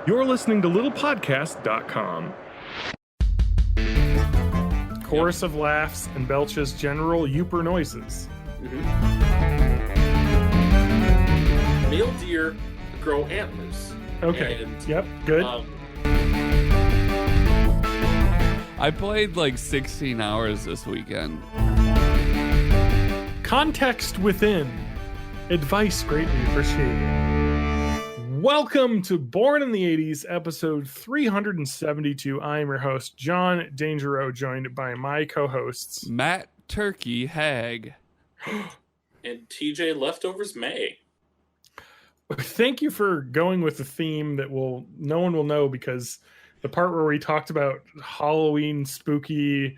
You're listening to littlepodcast.com. Chorus of laughs and belches general yooper noises. Male deer grow antlers. Okay. And, yep. Good. I played like 16 hours this weekend. Context within. Advice greatly appreciated. Welcome to Born in the 80s, episode 372. I am your host, John Dangereau, joined by my co-hosts, Matt Turkey Hag. And TJ Leftovers May. Thank you for going with the theme that no one will know, because the part where we talked about Halloween spooky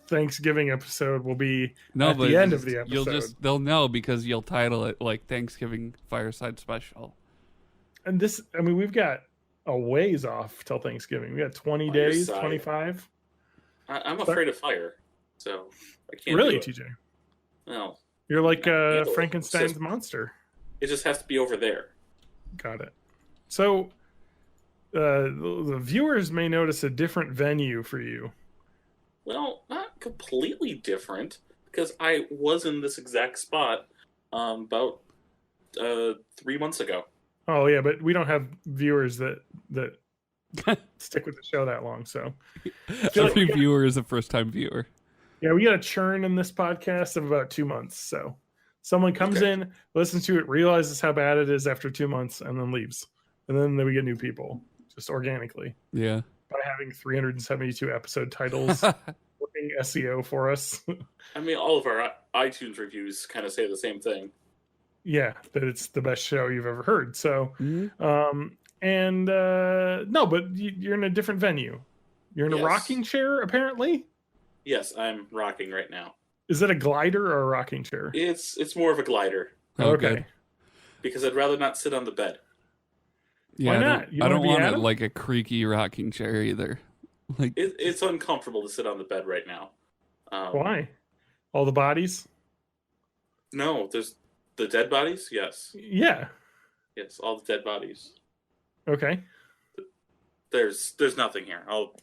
Thanksgiving episode will be at the end of the episode. They'll know because you'll title it like Thanksgiving Fireside Special. And this, I mean, we've got a ways off till Thanksgiving. We got 20 days, 25. I'm afraid of fire, so I can't. Really, do it. TJ? No. You're like Frankenstein's monster. It just has to be over there. Got it. So, the viewers may notice a different venue for you. Well, not completely different, because I was in this exact spot about 3 months ago. Oh yeah, but we don't have viewers that stick with the show that long. So Every viewer is a first-time viewer. Yeah, we got a churn in this podcast of about 2 months. So someone comes in, listens to it, realizes how bad it is after 2 months, and then leaves. And then we get new people just organically. Yeah. By having 372 episode titles working SEO for us. I mean, all of our iTunes reviews kind of say the same thing. Yeah, that it's the best show you've ever heard. So, no, but you're in a different venue. You're in a rocking chair, apparently. Yes, I'm rocking right now. Is it a glider or a rocking chair? It's more of a glider. Okay. Good. Because I'd rather not sit on the bed. Why Yeah, not? I don't want it it like a creaky rocking chair either. Like it's uncomfortable to sit on the bed right now. Why? All the bodies? No, there's the dead bodies. Yes. Yeah. Yes, all the dead bodies. Okay. There's nothing here. I'll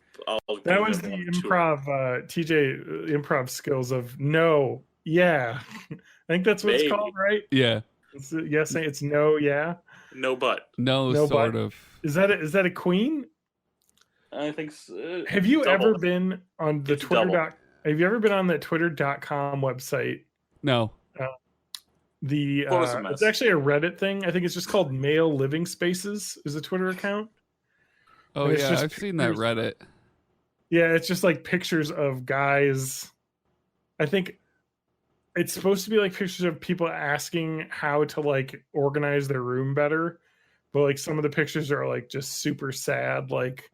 that was the improv TJ improv skills of no, yeah. I think that's what it's called, right? yeah. It's no, yeah. No but. No but. sort of. Is that a queen? I think so. Have you ever been on the Twitter have you ever been on the twitter.com website? No. It's actually a Reddit thing. I think it's just called Male Living Spaces is a Twitter account. Oh yeah, I've seen that Reddit. Yeah, it's just like pictures of guys. I think it's supposed to be like pictures of people asking how to like organize their room better. But like some of the pictures are like just super sad, like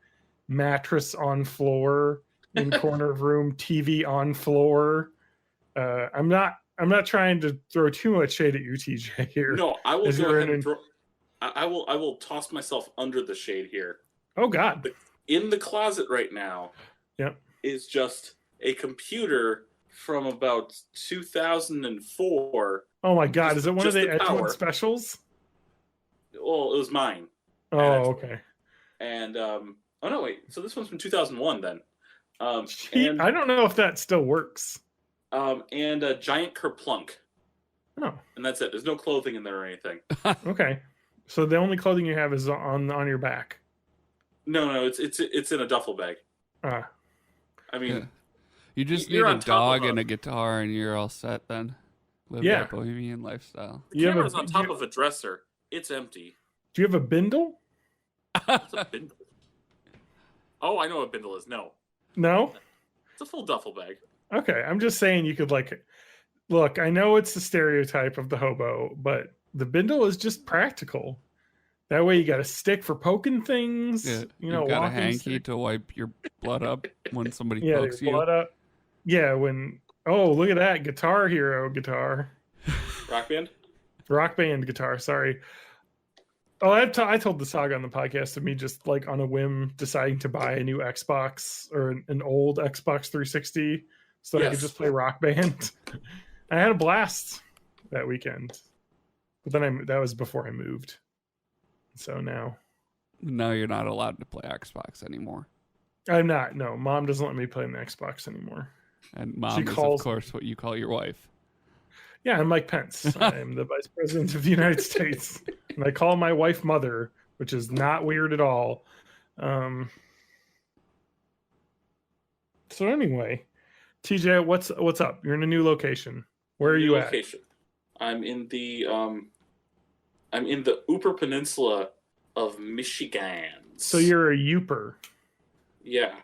mattress on floor in corner of room, TV on floor. I'm not trying to throw too much shade at you, TJ, here. No, I will go ahead and I will toss myself under the shade here. Oh God. In the closet right now is just a computer from about 2004. Oh my God, is it one of the Edgewood specials? Well, it was mine. Oh, okay. And oh no, wait. So this one's from 2001 then. I don't know if that still works. And a giant kerplunk. Oh. And that's it. There's no clothing in there or anything. Okay. So the only clothing you have is on your back. No, it's in a duffel bag. I mean, yeah. You just need a dog and a guitar, and you're all set. Then live that bohemian lifestyle. The camera's on top of a dresser. It's empty. Do you have a bindle? What's a bindle? Oh, I know what a bindle is. No. It's a full duffel bag. Okay, I'm just saying you could look. I know it's the stereotype of the hobo, but the bindle is just practical. That way you got a stick for poking things. Yeah, you got a hanky to wipe your blood up when somebody pokes you. Blood up. Yeah, look at that Guitar Hero guitar. Rock band guitar. Sorry. Oh, I told the saga on the podcast of me just like on a whim deciding to buy a new Xbox or an old Xbox 360 so I could just play Rock Band. I had a blast that weekend, but then that was before I moved. So now No, you're not allowed to play Xbox anymore. I'm not. No, Mom doesn't let me play on the Xbox anymore. And Mom is, of course, what you call your wife. Yeah, I'm Mike Pence. I'm the Vice President of the United States. And I call my wife Mother, which is not weird at all. So anyway, TJ, what's up? You're in a new location. Where are you at? I'm in the Yooper Peninsula of Michigan. So you're a yooper. Yeah.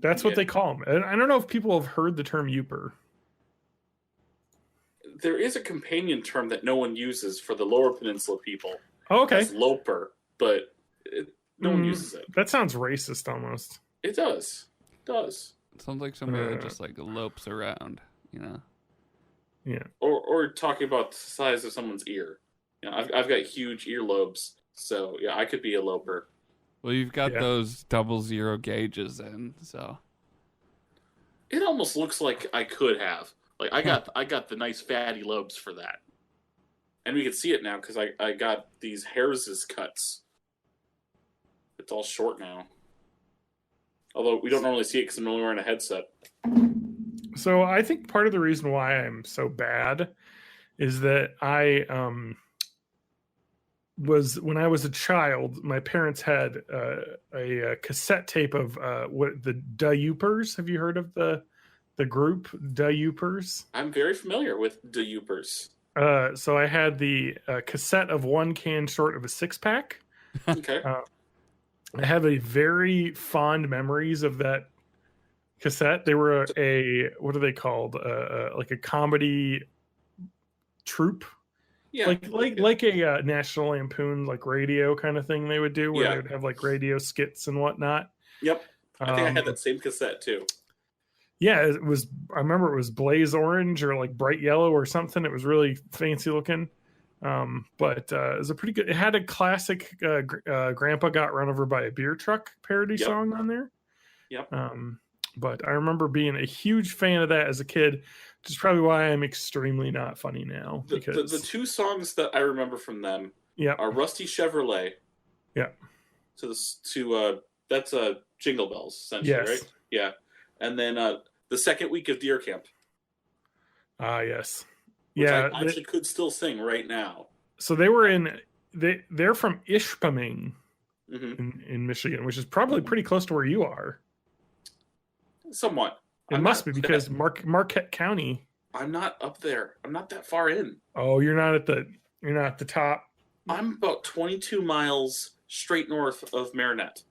That's what they call them. And I don't know if people have heard the term yooper. There is a companion term that no one uses for the Lower Peninsula people. Oh, okay. That's loper, but no one uses it. That sounds racist almost. It does. It does. It sounds like somebody that just like lopes around, you know? Yeah. Or talking about the size of someone's ear. You know, I've got huge earlobes, so yeah, I could be a loper. Well, you've got those 00 gauges in, so it almost looks like I could have. Like I got the nice fatty lobes for that, and we can see it now because I got these hairs' cuts. It's all short now, although we don't normally see it because I'm only wearing a headset. So I think part of the reason why I'm so bad is that I was, when I was a child, my parents had a cassette tape of what the Yoopers. Have you heard of the group Yoopers? I'm very familiar with the Yoopers. So I had the cassette of one can short of a 6-pack. Okay. I have a very fond memories of that cassette. They were what are they called? Like a comedy troupe. Yeah. Like a National Lampoon like radio kind of thing they would do, where they would have like radio skits and whatnot. Yep. I think I had that same cassette too. Yeah, it was. I remember it was blaze orange or like bright yellow or something. It was really fancy looking. But it was a pretty good. It had a classic "Grandpa Got Run Over by a Beer Truck" parody song on there. Yep. But I remember being a huge fan of that as a kid, which is probably why I'm extremely not funny now. Because the two songs that I remember from them are Rusty Chevrolet. Yeah. That's Jingle Bells, essentially, right? Yeah. And then the second week of Deer Camp. Ah, yes. Which I actually could still sing right now. So they were they're from Ishpeming in Michigan, which is probably pretty close to where you are. Somewhat. It must be because Marquette County. I'm not up there. I'm not that far in. Oh, you're not at the top. I'm about 22 miles straight north of Marinette.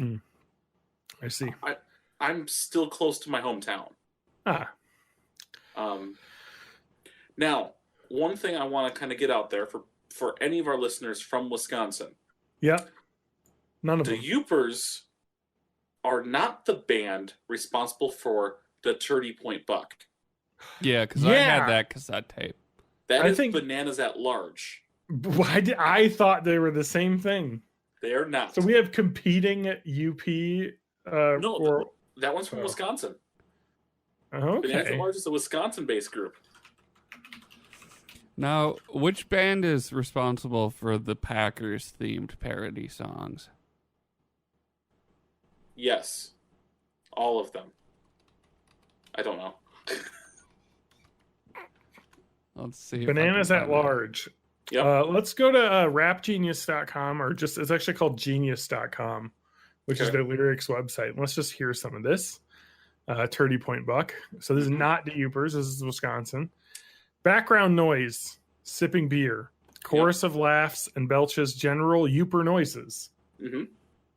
I see. I'm still close to my hometown. Now, one thing I want to kind of get out there for any of our listeners from Wisconsin. Yeah. None of them. The Yoopers are not the band responsible for the Turdy Point Buck. Yeah, because I had that cassette tape. That is Bananas at Large. I thought they were the same thing. They are not. So we have competing UP. That one's from Wisconsin. Okay. Bananas at Large is a Wisconsin-based group. Now, which band is responsible for the Packers-themed parody songs? Yes. All of them. I don't know. Let's see. Bananas at Large. Yep. Let's go to rapgenius.com, or it's actually called genius.com, which is their lyrics website. Let's just hear some of this. Turdy Point Buck. So this is not the Yoopers. This is Wisconsin. Background noise, sipping beer, chorus of laughs and belches, general Yooper noises.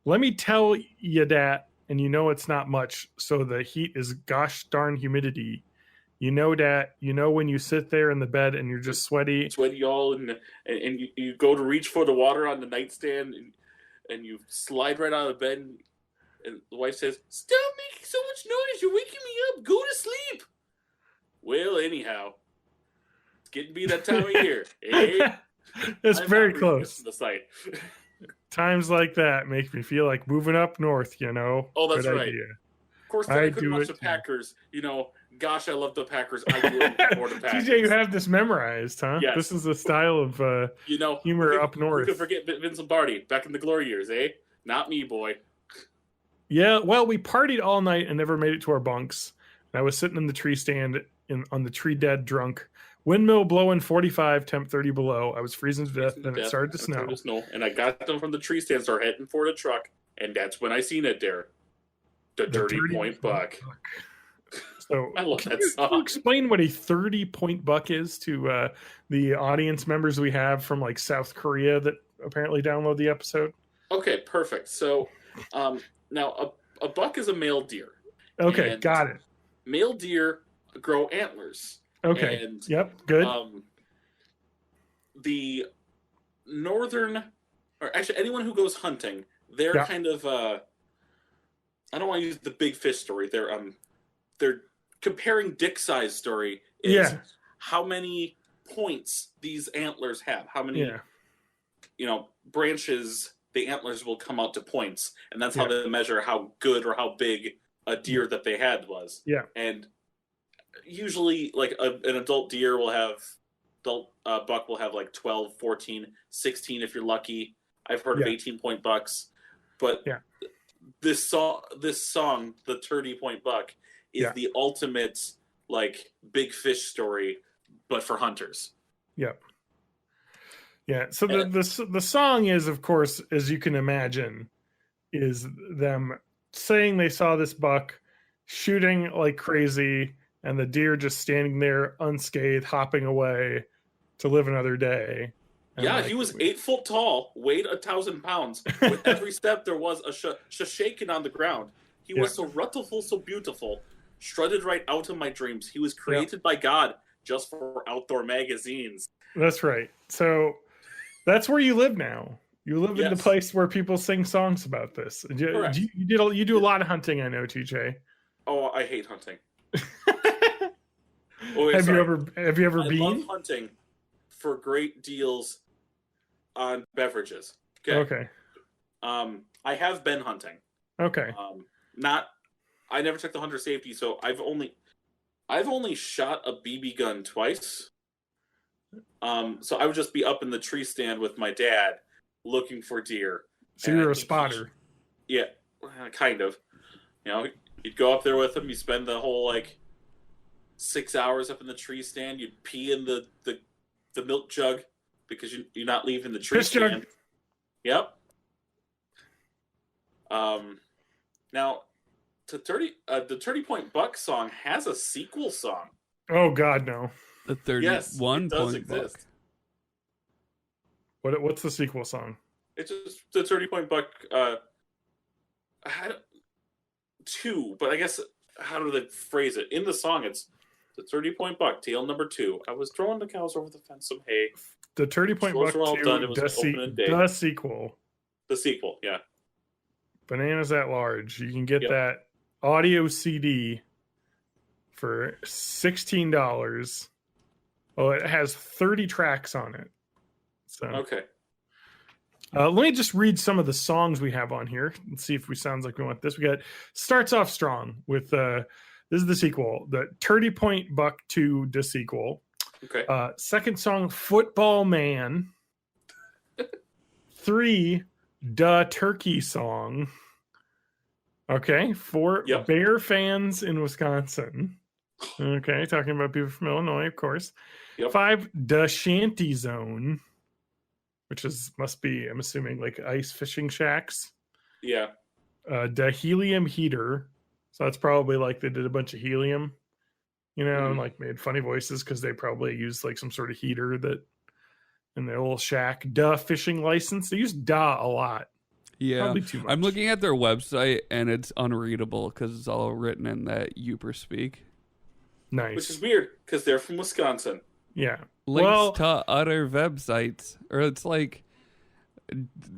Let me tell you that, and you know it's not much, so the heat is gosh darn humidity. You know that, when you sit there in the bed and you're just sweaty. Sweaty all, and you go to reach for the water on the nightstand, and you slide right out of bed, and the wife says, "Stop making so much noise, you're waking me up, go to sleep." Well, anyhow, it's getting to be that time of year. Hey, it's very close. The site. Times like that make me feel like moving up north, Oh, that's Good right. idea. Of course, I couldn't watch the Packers, Gosh, I love the Packers. I do more the Packers. TJ, you have this memorized, huh? Yes. This is the style of humor up north. Who could forget Vince Lombardi back in the glory years, eh? Not me, boy. Yeah, well, we partied all night and never made it to our bunks. And I was sitting in the tree stand on the tree dead drunk. Windmill blowing 45, temp 30 below. I was freezing to death, then it started to snow. And I got them from the tree stand, started heading for the truck, and that's when I seen it there. The Dirty Point Buck. So I love that song. Can you explain what a 30-point buck is to the audience members we have from like South Korea that apparently download the episode? Okay, perfect. So now a buck is a male deer. Okay, got it. Male deer grow antlers. Okay. And, yep. Good. The northern, or actually anyone who goes hunting, they're kind of. I don't want to use the big fish story. They're comparing dick size story. Is how many points these antlers have? How many, branches the antlers will come out to points, and that's how they measure how good or how big a deer that they had was. Yeah. And usually like an adult deer will have buck will have like 12, 14, 16 if you're lucky. I've heard of 18-point bucks, but this song the 30-point buck is the ultimate like big fish story, but for hunters. So the song is, of course, as you can imagine, is them saying they saw this buck shooting like crazy, and the deer just standing there unscathed, hopping away to live another day. And he was 8 foot tall, weighed 1,000 pounds. With every step, there was a shaking on the ground. He was so ruttiful, so beautiful, strutted right out of my dreams. He was created by God just for outdoor magazines. That's right. So that's where you live now. You live in the place where people sing songs about this. You do a lot of hunting, I know, TJ. Oh, I hate hunting. Have you ever been? I love hunting for great deals on beverages. Okay. I have been hunting. Okay. I never took the hunter safety, so I've only shot a BB gun twice. So I would just be up in the tree stand with my dad looking for deer. So you're a spotter. Yeah, kind of. You'd go up there with him. You spend the whole 6 hours up in the tree stand. You'd pee in the milk jug because you're not leaving the tree stand. Yep. Now, the 30-point buck song has a sequel song. Oh God, no. The 31 does point buck. exist. What's the sequel song? It's just the 30-point buck. Two, but I guess how do they phrase it in the song? It's the 30-point buck, tale number 2. I was throwing the cows over the fence some hay. The 30-point buck 2, the sequel. The sequel, yeah. Bananas at Large. You can get that audio CD for $16. Oh, it has 30 tracks on it. So okay. Let me just read some of the songs we have on here and see if we sounds like we want this. We got starts off strong with this is the sequel, the 30-point buck 2, the sequel. Okay. Second song, Football Man. 3, Da Turkey Song. Okay. 4, Bear Fans in Wisconsin. Okay, talking about people from Illinois, of course. 5, Da Shanty Zone, which must be, I'm assuming, like ice fishing shacks. Yeah. Da Helium Heater. So that's probably like they did a bunch of helium, and like made funny voices because they probably used like some sort of heater that in their little shack. Da Fishing License. They use da a lot. Yeah. Probably too much. I'm looking at their website and it's unreadable because it's all written in that yooper speak. Nice. Which is weird because they're from Wisconsin. Yeah. Links to other websites, or it's like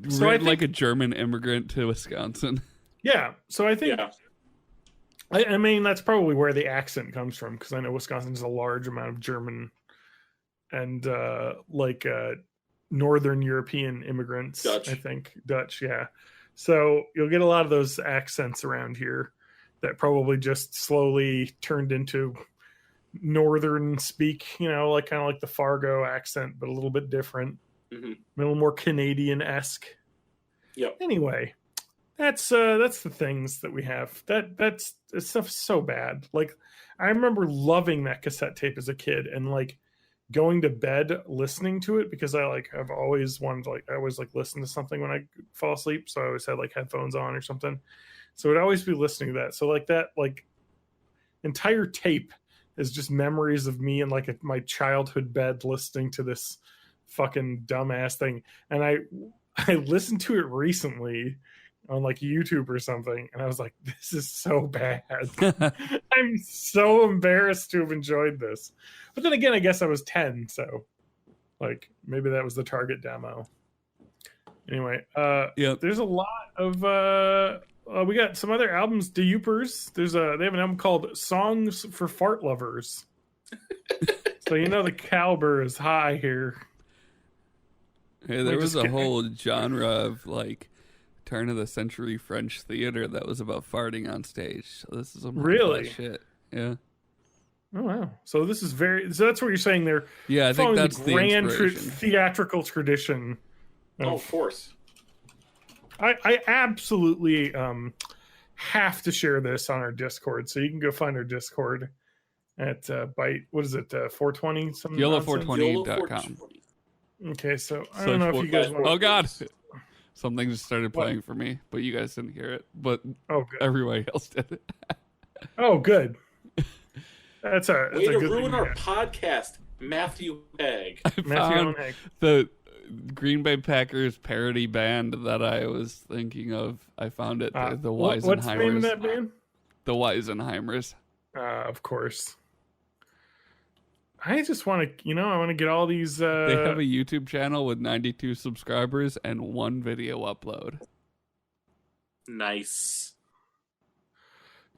like a German immigrant to Wisconsin. Yeah. So I think, I mean, that's probably where the accent comes from because I know Wisconsin is a large amount of German and Northern European immigrants. Dutch. I think Dutch. Yeah. So you'll get a lot of those accents around here. that probably just slowly turned into northern speak, like kind of like the Fargo accent, but a little bit different, a little more Canadian-esque. Yep. Anyway, that's the things that we have. That stuff's so bad. Like, I remember loving that cassette tape as a kid, and like going to bed listening to it, because I've always wanted to, I always listen to something when I fall asleep, so I always had headphones on or something. So I'd always be listening to that. So that entire tape is just memories of me in my childhood bed listening to this fucking dumbass thing. And I listened to it recently on YouTube or something, and I was like, this is so bad. I'm so embarrassed to have enjoyed this. But then again, I guess I was 10, so maybe that was the target demo. Anyway, there's a lot of we got some other albums. The Yoopers, they have an album called Songs for Fart Lovers. So the caliber is high here. Hey, there was a whole genre of turn of the century French theater that was about farting on stage. So this is some really shit. Yeah. Oh wow! So this is so that's what you're saying there. Yeah, I think that's the grand theatrical tradition. Of course. I absolutely have to share this on our Discord, so you can go find our Discord at Byte. What is it? 420 something. YOLO420.com. Okay, so I don't know if you guys want. Oh God. Something just started playing for me, but you guys didn't hear it. But everybody else did. Oh, good. That's a way to good ruin thing, our podcast, Matthew Egg. I found the Green Bay Packers parody band that I was thinking of. I found it. The Weisenheimers. What's the name of that band? The Weisenheimers. Of course. I just want to, I want to get all these. They have a YouTube channel with 92 subscribers and 1 video upload. Nice.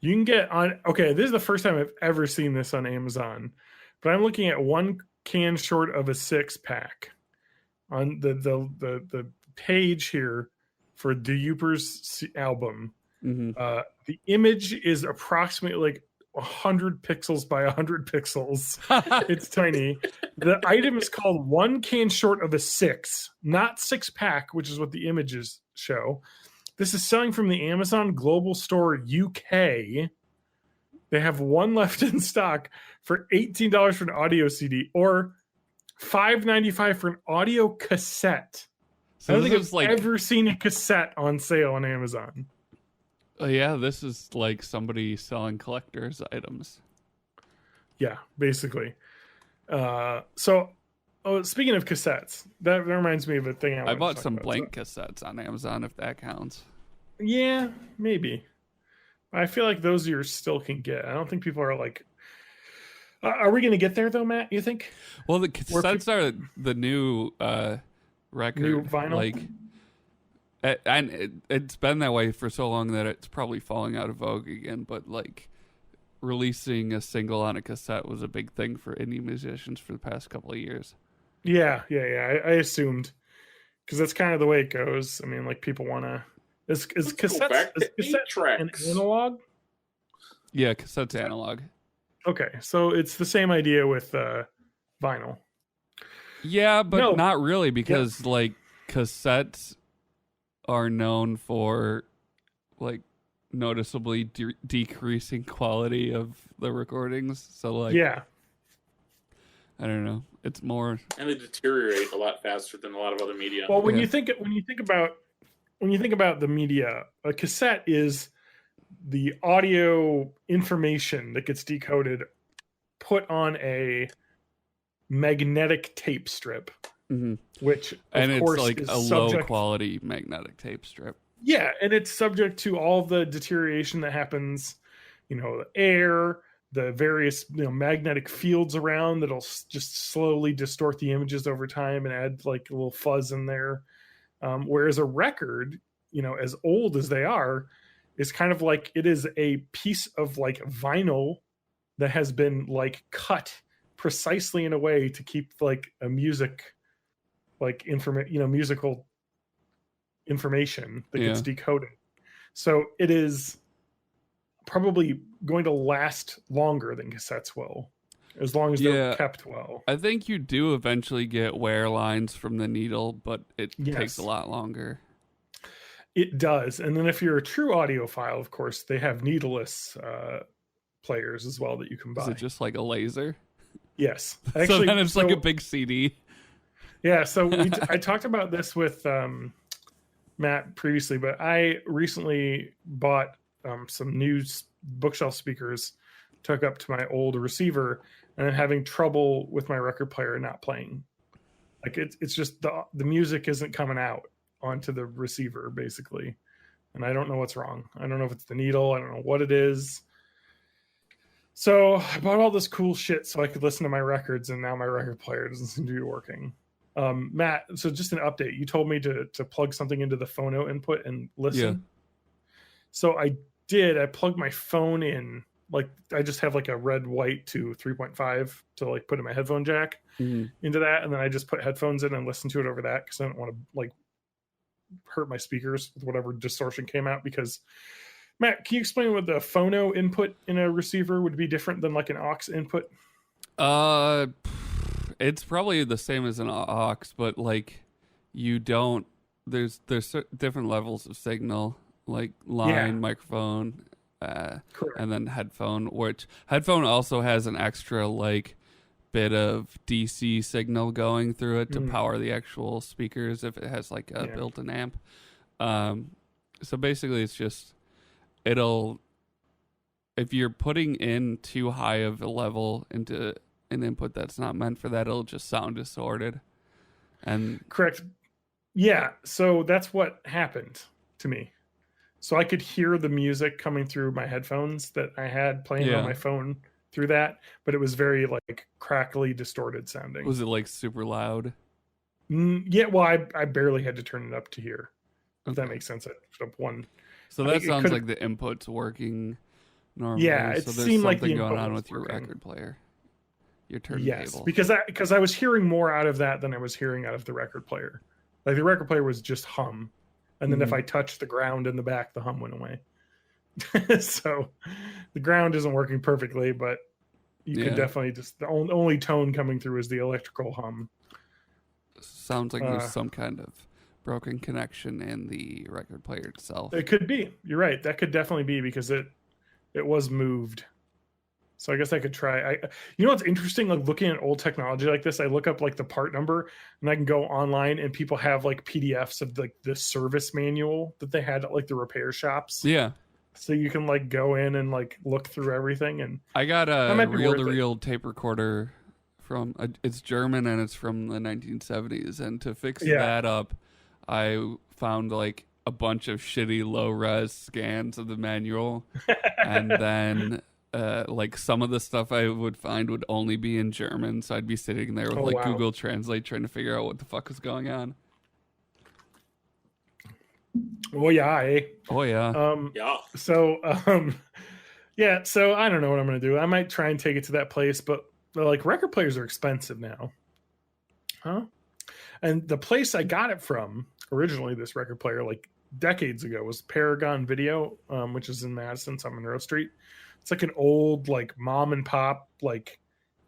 You can get on. Okay, this is the first time I've ever seen this on Amazon, but I'm looking at 1 can short of a 6-pack on the page here for the Yoopers album. Mm-hmm. The image is approximately 100 pixels by 100 pixels. It's tiny. The item is called 1 can short of a 6, not 6-pack, which is what the images show. This is selling from the Amazon Global Store UK. They have 1 left in stock for $18 for an audio CD or $5.95 for an audio cassette. So I don't think I've ever seen a cassette on sale on Amazon. Yeah, this is somebody selling collector's items. Yeah, basically. Speaking of cassettes, that reminds me of a thing I bought some blank cassettes on Amazon, if that counts. Yeah, maybe. I feel like those you still can get. I don't think people are are we going to get there though, Matt? You think? Well, the cassettes are the new record. New vinyl? And it's been that way for so long that it's probably falling out of vogue again. But releasing a single on a cassette was a big thing for indie musicians for the past couple of years. Yeah. I assumed, because that's kind of the way it goes. I mean, people want to. Is cassette an analog? Yeah, cassette's analog. Okay, so it's the same idea with vinyl. Yeah, but not really, because cassettes are known for noticeably decreasing quality of the recordings. So yeah, I don't know. It's more, and they deteriorate a lot faster than a lot of other media. Well, when you think about the media, a cassette is the audio information that gets decoded, put on a magnetic tape strip, which of course it's is a low quality magnetic tape strip. Yeah, and it's subject to all the deterioration that happens, the air, the various magnetic fields around that'll just slowly distort the images over time and add a little fuzz in there. Whereas a record, as old as they are, is kind of it is a piece of vinyl that has been cut precisely in a way to keep a music musical information that gets decoded. So it is probably going to last longer than cassettes will, as long as they're kept well. I think you do eventually get wear lines from the needle, but it takes a lot longer. It does. And then if you're a true audiophile, of course, they have needleless players as well that you can buy. Is it just like a laser? Yes. Actually, so then it's like a big CD. Yeah, so I talked about this with Matt previously, but I recently bought some new bookshelf speakers to hook up to my old receiver, and I'm having trouble with my record player not playing. Like it's just the music isn't coming out onto the receiver, basically. And I don't know what's wrong. I don't know if it's the needle. I don't know what it is. So I bought all this cool shit so I could listen to my records, and now my record player doesn't seem to be working. Matt, so just an update. You told me to plug something into the phono input and listen. Yeah. So I did. I plugged my phone in. Like I just have like a red white to 3.5 to like put in my headphone jack into that, and then I just put headphones in and listen to it over that because I don't want to like hurt my speakers with whatever distortion came out. Because Matt, can you explain what the phono input in a receiver would be different than like an aux input? It's probably the same as an aux, but like you don't. There's different levels of signal, like line, microphone, and then headphone. Which headphone also has an extra like bit of DC signal going through it to power the actual speakers if it has like a built-in amp. So basically, it's just if you're putting in too high of a level into an input that's not meant for that, it'll just sound distorted. And correct. Yeah, so that's what happened to me. So I could hear the music coming through my headphones that I had playing on my phone through that, but it was very like crackly, distorted sounding. Was it like super loud? Yeah, well, I barely had to turn it up to hear. If that makes sense. I put up one. So that sounds like the input's working normally. Yeah, it so there's seemed like something the going on with working. your record player. Your turntable. Yes, because I was hearing more out of that than I was hearing out of the record player. Like the record player was just hum, and then if I touched the ground in the back, the hum went away. So the ground isn't working perfectly, but you can definitely just the only tone coming through is the electrical hum. Sounds like there's some kind of broken connection in the record player itself. It could be. You're right. That could definitely be because it was moved. So I guess I could try. You know what's interesting? Like looking at old technology like this, I look up like the part number, and I can go online, and people have like PDFs of like the service manual that they had at like the repair shops. Yeah. So you can like go in and like look through everything. And I got a reel-to-reel tape recorder from it's German and it's from the 1970s. And to fix that up, I found like a bunch of shitty low-res scans of the manual, and then. Like some of the stuff I would find would only be in German, so I'd be sitting there with Google Translate trying to figure out what the fuck is going on. Oh yeah, eh? Oh yeah. Yeah. So so I don't know what I'm gonna do. I might try and take it to that place, but like record players are expensive now. Huh? And the place I got it from originally, this record player like decades ago, was Paragon Video, which is in Madison, on Monroe Street. It's like an old like mom and pop like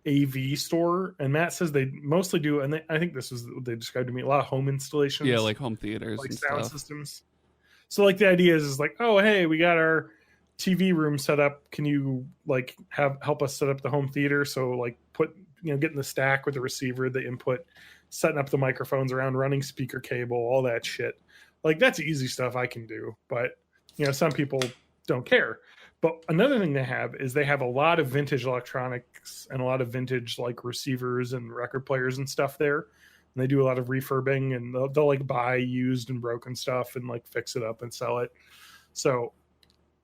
AV store, and Matt says they mostly do, and I think this was what they described to me, a lot of home installations. Yeah, like home theaters, like and sound stuff. systems. So like the idea is like, oh hey, we got our TV room set up. Can you like help us set up the home theater? So like getting the stack with the receiver, the input, setting up the microphones around, running speaker cable, all that shit. Like that's easy stuff I can do, but some people don't care. But another thing they have is they have a lot of vintage electronics and a lot of vintage like receivers and record players and stuff there. And they do a lot of refurbing, and they'll like buy used and broken stuff and like fix it up and sell it. So,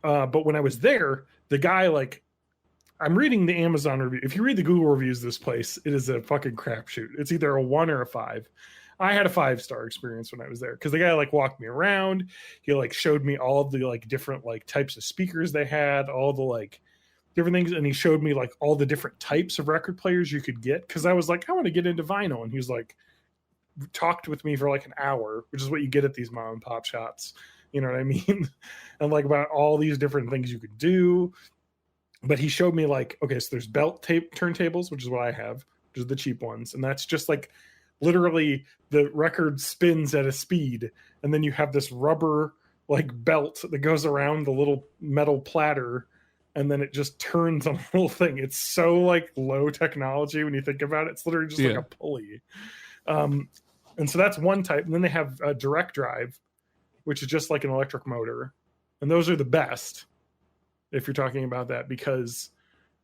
but when I was there, the guy I'm reading the Amazon review. If you read the Google reviews, this place, it is a fucking crapshoot. It's either a 1 or a 5. I had a 5-star experience when I was there because the guy like walked me around. He like showed me all of the like different like types of speakers they had, all the like different things, and he showed me like all the different types of record players you could get. Because I was like, I want to get into vinyl, and he was like, talked with me for like an hour, which is what you get at these mom and pop shops. You know what I mean? And like about all these different things you could do. But he showed me like, okay, so there's belt tape turntables, which is what I have, which is the cheap ones. And that's just like literally the record spins at a speed. And then you have this rubber like belt that goes around the little metal platter. And then it just turns on a little thing. It's so like low technology when you think about it. It's literally just like a pulley. And so that's one type. And then they have a direct drive, which is just like an electric motor. And those are the best if you're talking about that, because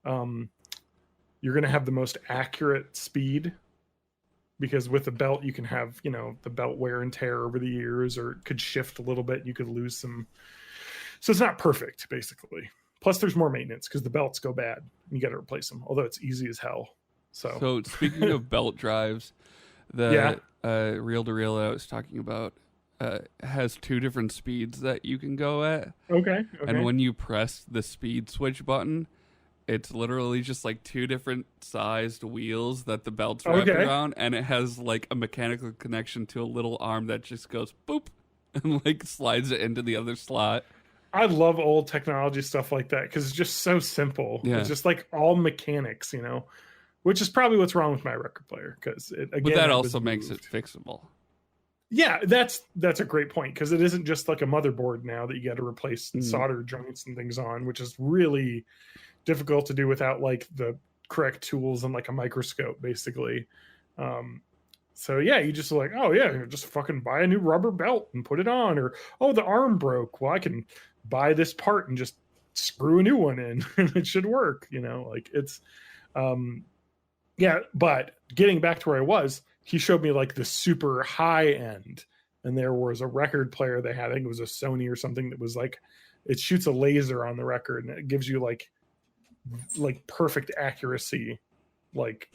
you're going to have the most accurate speed, because with the belt you can have, you know, the belt wear and tear over the years, or it could shift a little bit. You could lose some. So it's not perfect, basically. Plus there's more maintenance because the belts go bad and you got to replace them, although it's easy as hell. So speaking of belt drives, the reel to reel I was talking about has two different speeds that you can go at. Okay. And when you press the speed switch button, it's literally just like two different sized wheels that the belt's wrapped around, and it has like a mechanical connection to a little arm that just goes boop and like slides it into the other slot. I love old technology stuff like that because it's just so simple. Yeah. It's just like all mechanics, you know, which is probably what's wrong with my record player, because but that also makes it fixable. Yeah, that's a great point, because it isn't just like a motherboard now that you got to replace solder joints and things on, which is really difficult to do without like the correct tools and like a microscope, basically. So yeah, you just like, oh yeah, just fucking buy a new rubber belt and put it on, or oh, the arm broke. Well, I can buy this part and just screw a new one in and it should work, you know, like it's yeah. But getting back to where I was, he showed me like the super high end, and there was a record player they had, I think it was a Sony or something, that was like, it shoots a laser on the record and it gives you like perfect accuracy, like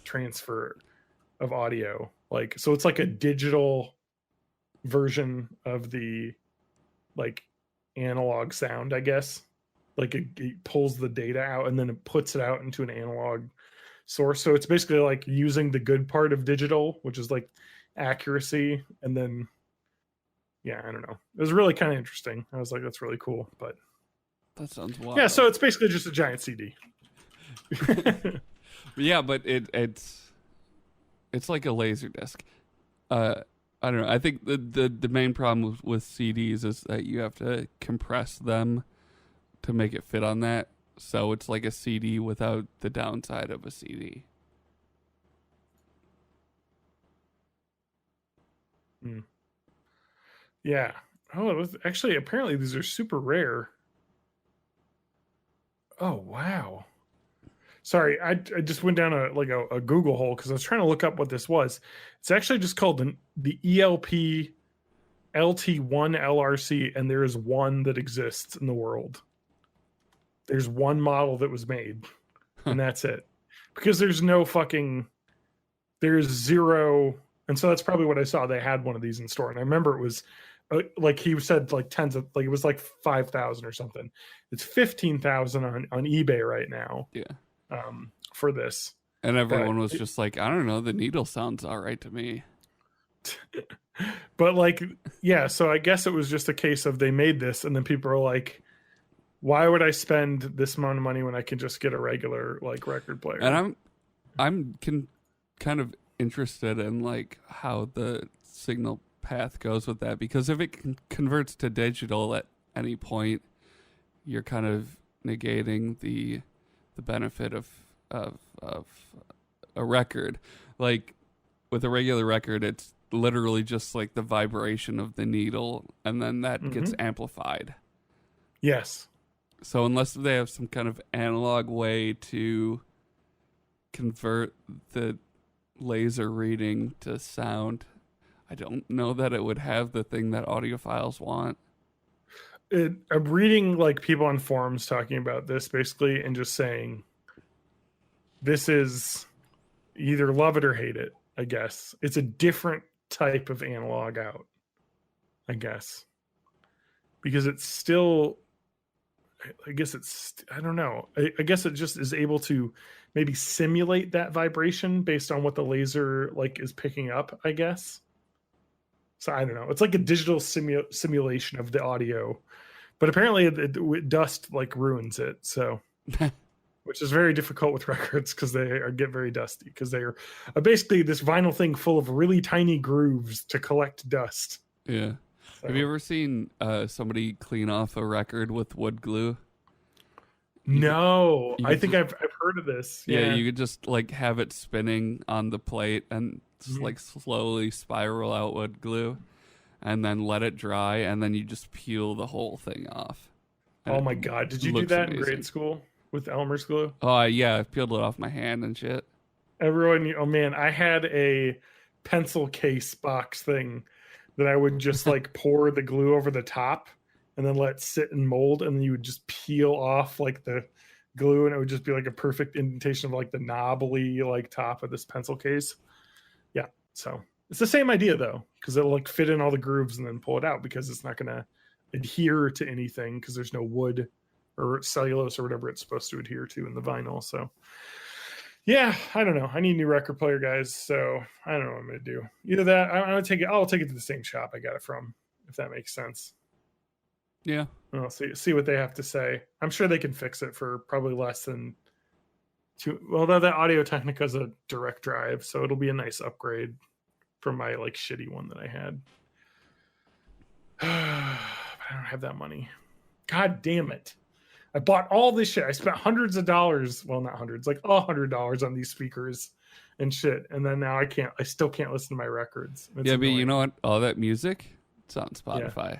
transfer of audio. Like, so it's like a digital version of the like analog sound, I guess. Like it pulls the data out and then it puts it out into an analog source. So it's basically like using the good part of digital, which is like accuracy. And then, yeah, I don't know. It was really kind of interesting. I was like, that's really cool. But that sounds wild. Yeah, so it's basically just a giant CD. Yeah, but it's like a laser disc. I don't know. I think the main problem with CDs is that you have to compress them to make it fit on that. So it's like a CD without the downside of a CD. Yeah. Oh, it was actually, apparently these are super rare. Oh, wow. Sorry, I just went down a Google hole because I was trying to look up what this was. It's actually just called the ELP LT1 LRC, and there is one that exists in the world. There's one model that was made, and that's it. Because there's zero, and so that's probably what I saw. They had one of these in store, and I remember it was like he said, like tens of, like it was like 5,000 or something. It's 15,000 on eBay right now. Yeah. For this, and everyone was just like, I don't know, the needle sounds all right to me. But like, yeah, so I guess it was just a case of they made this, and then people are like, why would I spend this amount of money when I can just get a regular like record player? And I'm kind of interested in like how the signal path goes with that, because if it converts to digital at any point, you're kind of negating the benefit of a record. Like with a regular record, it's literally just like the vibration of the needle, and then that gets amplified. Yes. So unless they have some kind of analog way to convert the laser reading to sound, I don't know that it would have the thing that audiophiles want. I'm reading like people on forums talking about this basically, and just saying this is either love it or hate it, I guess. It's a different type of analog out, I guess. Because it's still, I guess it's, I don't know. I guess it just is able to maybe simulate that vibration based on what the laser like is picking up, I guess. So I don't know. It's like a digital simulation of the audio, but apparently dust like ruins it. So, which is very difficult with records because get very dusty because they are basically this vinyl thing full of really tiny grooves to collect dust. Yeah. So, have you ever seen somebody clean off a record with wood glue? No, I think I've heard of this. Yeah, you could just like have it spinning on the plate and just like slowly spiral out wood glue, and then let it dry, and then you just peel the whole thing off. Oh my god, did you do that in grade school with Elmer's glue? Oh yeah, I peeled it off my hand and shit. Everyone, oh man, I had a pencil case box thing that I would just like pour the glue over the top and then let it sit and mold, and then you would just peel off like the glue, and it would just be like a perfect indentation of like the knobbly like top of this pencil case. Yeah, so it's the same idea though, because it'll like fit in all the grooves and then pull it out because it's not going to adhere to anything because there's no wood or cellulose or whatever it's supposed to adhere to in the vinyl. So yeah, I don't know. I need a new record player, guys. So I don't know what I'm going to do. Either that, I'll take it to the same shop I got it from, if that makes sense. Yeah. I'll see what they have to say. I'm sure they can fix it for probably less than two. Well, though that Audio Technica is a direct drive, so it'll be a nice upgrade from my like shitty one that I had. But I don't have that money. God damn it. I bought all this shit. I spent hundreds of dollars. Well, not hundreds, like $100 on these speakers and shit. And then now I still can't listen to my records. It's annoying. But you know what? All that music, it's on Spotify. Yeah.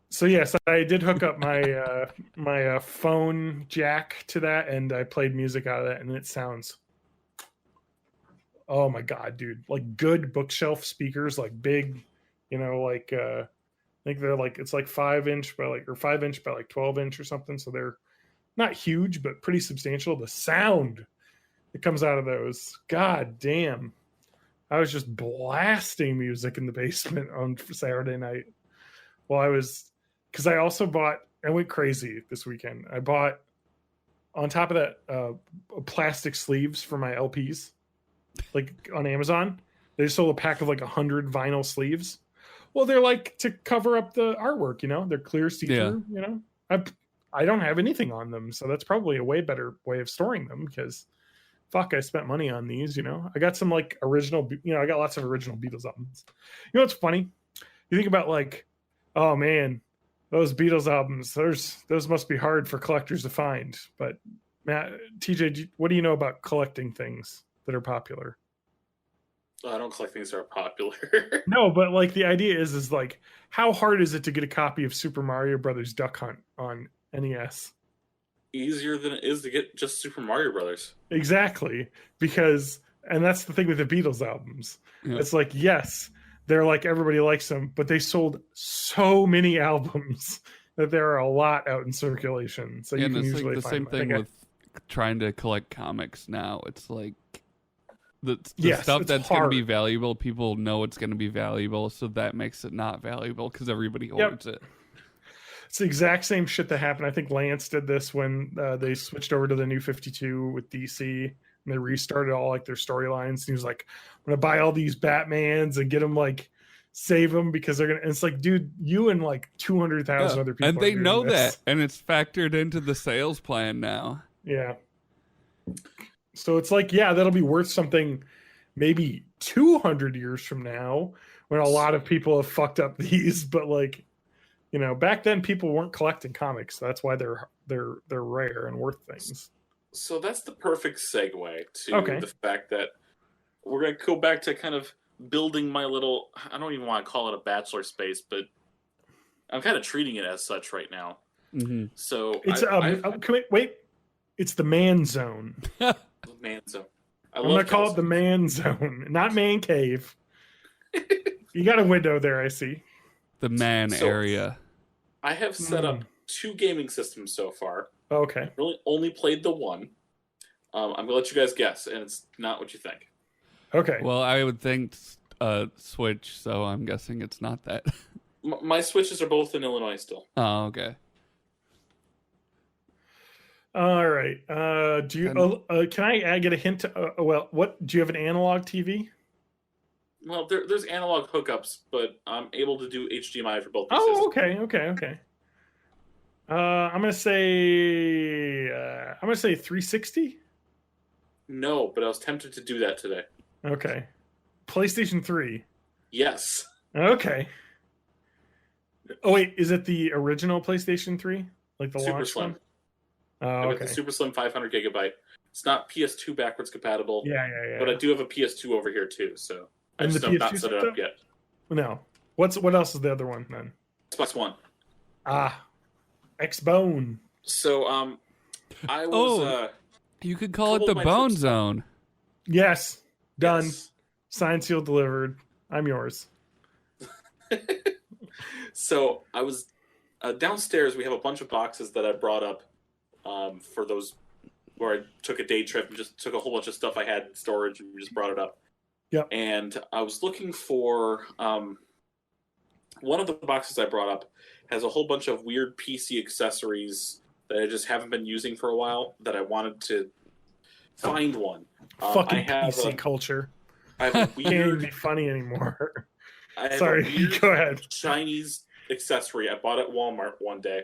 So yes, I did hook up my my phone jack to that, and I played music out of that, and it sounds, oh my god, dude, like good bookshelf speakers, like big, like I think they're like, it's like 5-inch by like, or 5-inch by like 12-inch or something. So they're not huge, but pretty substantial. The sound that comes out of those, god damn, I was just blasting music in the basement on Saturday night. Well, because I also I went crazy this weekend. I bought, on top of that, plastic sleeves for my LPs, like on Amazon. They just sold a pack of like 100 vinyl sleeves. Well, they're like to cover up the artwork, They're clear see-through, I don't have anything on them, so that's probably a way better way of storing them because, fuck, I spent money on these, I got some like original, I got lots of original Beatles albums. You know what's funny? You think about like, oh man, those Beatles albums, those must be hard for collectors to find. But Matt, TJ, what do you know about collecting things that are popular? I don't collect things that are popular. No, but like the idea is like, how hard is it to get a copy of Super Mario Brothers Duck Hunt on NES? Easier than it is to get just Super Mario Brothers. Exactly, and that's the thing with the Beatles albums. Yeah. It's like, yes, they're like, everybody likes them, but they sold so many albums that there are a lot out in circulation. So you can usually like the same thing with trying to collect comics now. It's like the stuff that's going to be valuable, people know it's going to be valuable, so that makes it not valuable because everybody hoards it. It's the exact same shit that happened. I think Lance did this when they switched over to the New 52 with DC. And they restarted all like their storylines. And he was like, I'm going to buy all these Batmans and get them like, save them because they're going to, and it's like, dude, you and like 200,000 other people. And they know that. And it's factored into the sales plan now. Yeah. So it's like, yeah, that'll be worth something maybe 200 years from now when a lot of people have fucked up these. But like, back then people weren't collecting comics. So that's why they're rare and worth things. So that's the perfect segue to the fact that we're going to go back to kind of building my little, I don't even want to call it a bachelor space, but I'm kind of treating it as such right now. Mm-hmm. So it's it's the man zone. The man zone. I'm going to call it the man zone, not man cave. You got a window there, I see. The man area. I have set up 2 gaming systems so far. Okay. Really only played the one. I'm going to let you guys guess, and it's not what you think. Okay. Well, I would think Switch, so I'm guessing it's not that. My Switches are both in Illinois still. Oh, okay. All right. Do you? Can I get a hint? What do you have? An analog TV? Well, there's analog hookups, but I'm able to do HDMI for both pieces. Oh, okay. I'm gonna say 360. No, but I was tempted to do that today. Okay, PlayStation 3. Yes. Okay. Oh wait, is it the original PlayStation 3, like the Super launch Slim. one? Oh, I got okay. the Super Slim 500 gigabyte. It's not PS2 backwards compatible. Yeah. But I do have a PS2 over here too, so I And just the have not PS2 set it set up yet. No. What else is the other one then? Xbox One. X-Bone. So I was You could call it couple the of my Bone trips- Zone. Yes. Done. yes. Signed, sealed, delivered. I'm yours. So I was downstairs. We have a bunch of boxes that I brought up for those where I took a day trip and just took a whole bunch of stuff I had in storage and just brought it up. Yep. And I was looking for one of the boxes I brought up has a whole bunch of weird PC accessories that I just haven't been using for a while that I wanted to find one. Fucking I have PC culture. I have a Can't even weird, be funny anymore. I have Sorry, a weird go ahead. Chinese accessory I bought at Walmart one day,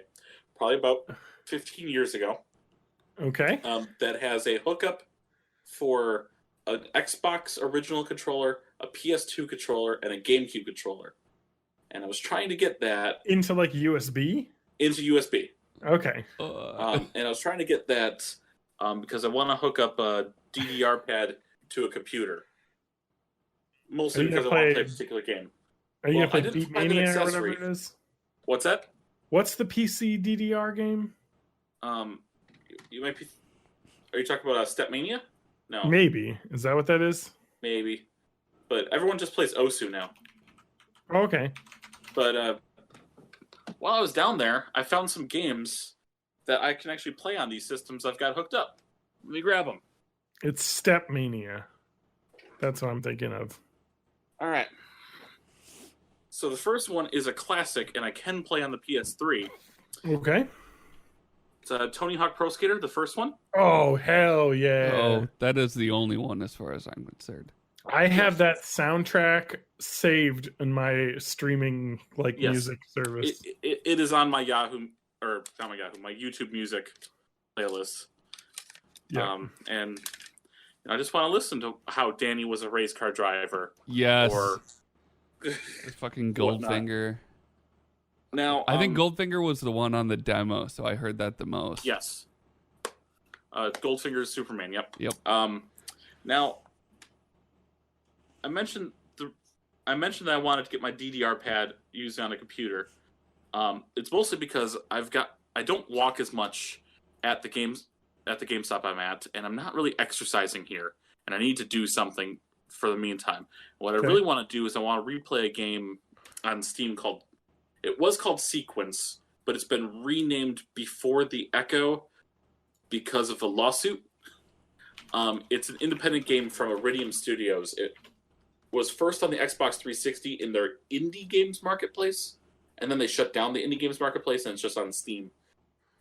probably about 15 years ago. Okay. That has a hookup for an Xbox original controller, a PS2 controller, and a GameCube controller. And I was trying to get that Into like USB? into USB. Okay. And I was trying to get that because I want to hook up a DDR pad to a computer. Mostly Are you because I gonna want to play- play a particular game. Are you Well, gonna I play didn't Beat find an Mania or whatever accessory. it is? What's that? What's the PC DDR game? You might be. Are you talking about Stepmania? No, Maybe. Is that what that is? maybe. But everyone just plays Osu now. Okay. But while I was down there, I found some games that I can actually play on these systems I've got hooked up. Let me grab them. It's Step Mania. That's what I'm thinking of. All right. So the first one is a classic, and I can play on the PS3. Okay. It's Tony Hawk Pro Skater, the first one. Oh, hell yeah. Oh, that is the only one as far as I'm concerned. I have that soundtrack saved in my streaming Yes. music service. It is on my Yahoo, or not my Yahoo, my YouTube Music playlist. Yeah. And I just want to listen to how Danny was a race car driver. Yes. Or It's fucking whatnot. Goldfinger. Now, I think Goldfinger was the one on the demo, so I heard that the most. Yes. Goldfinger's Superman. Yep. Yep. Now, I mentioned that I wanted to get my DDR pad used on a computer. It's mostly because I don't walk as much at the GameStop I'm at, and I'm not really exercising here, and I need to do something for the meantime. What I really want to do is I want to replay a game on Steam called Sequence, but it's been renamed Before the Echo because of a lawsuit. It's an independent game from Iridium Studios. It was first on the Xbox 360 in their indie games marketplace, and then they shut down the indie games marketplace, and it's just on Steam.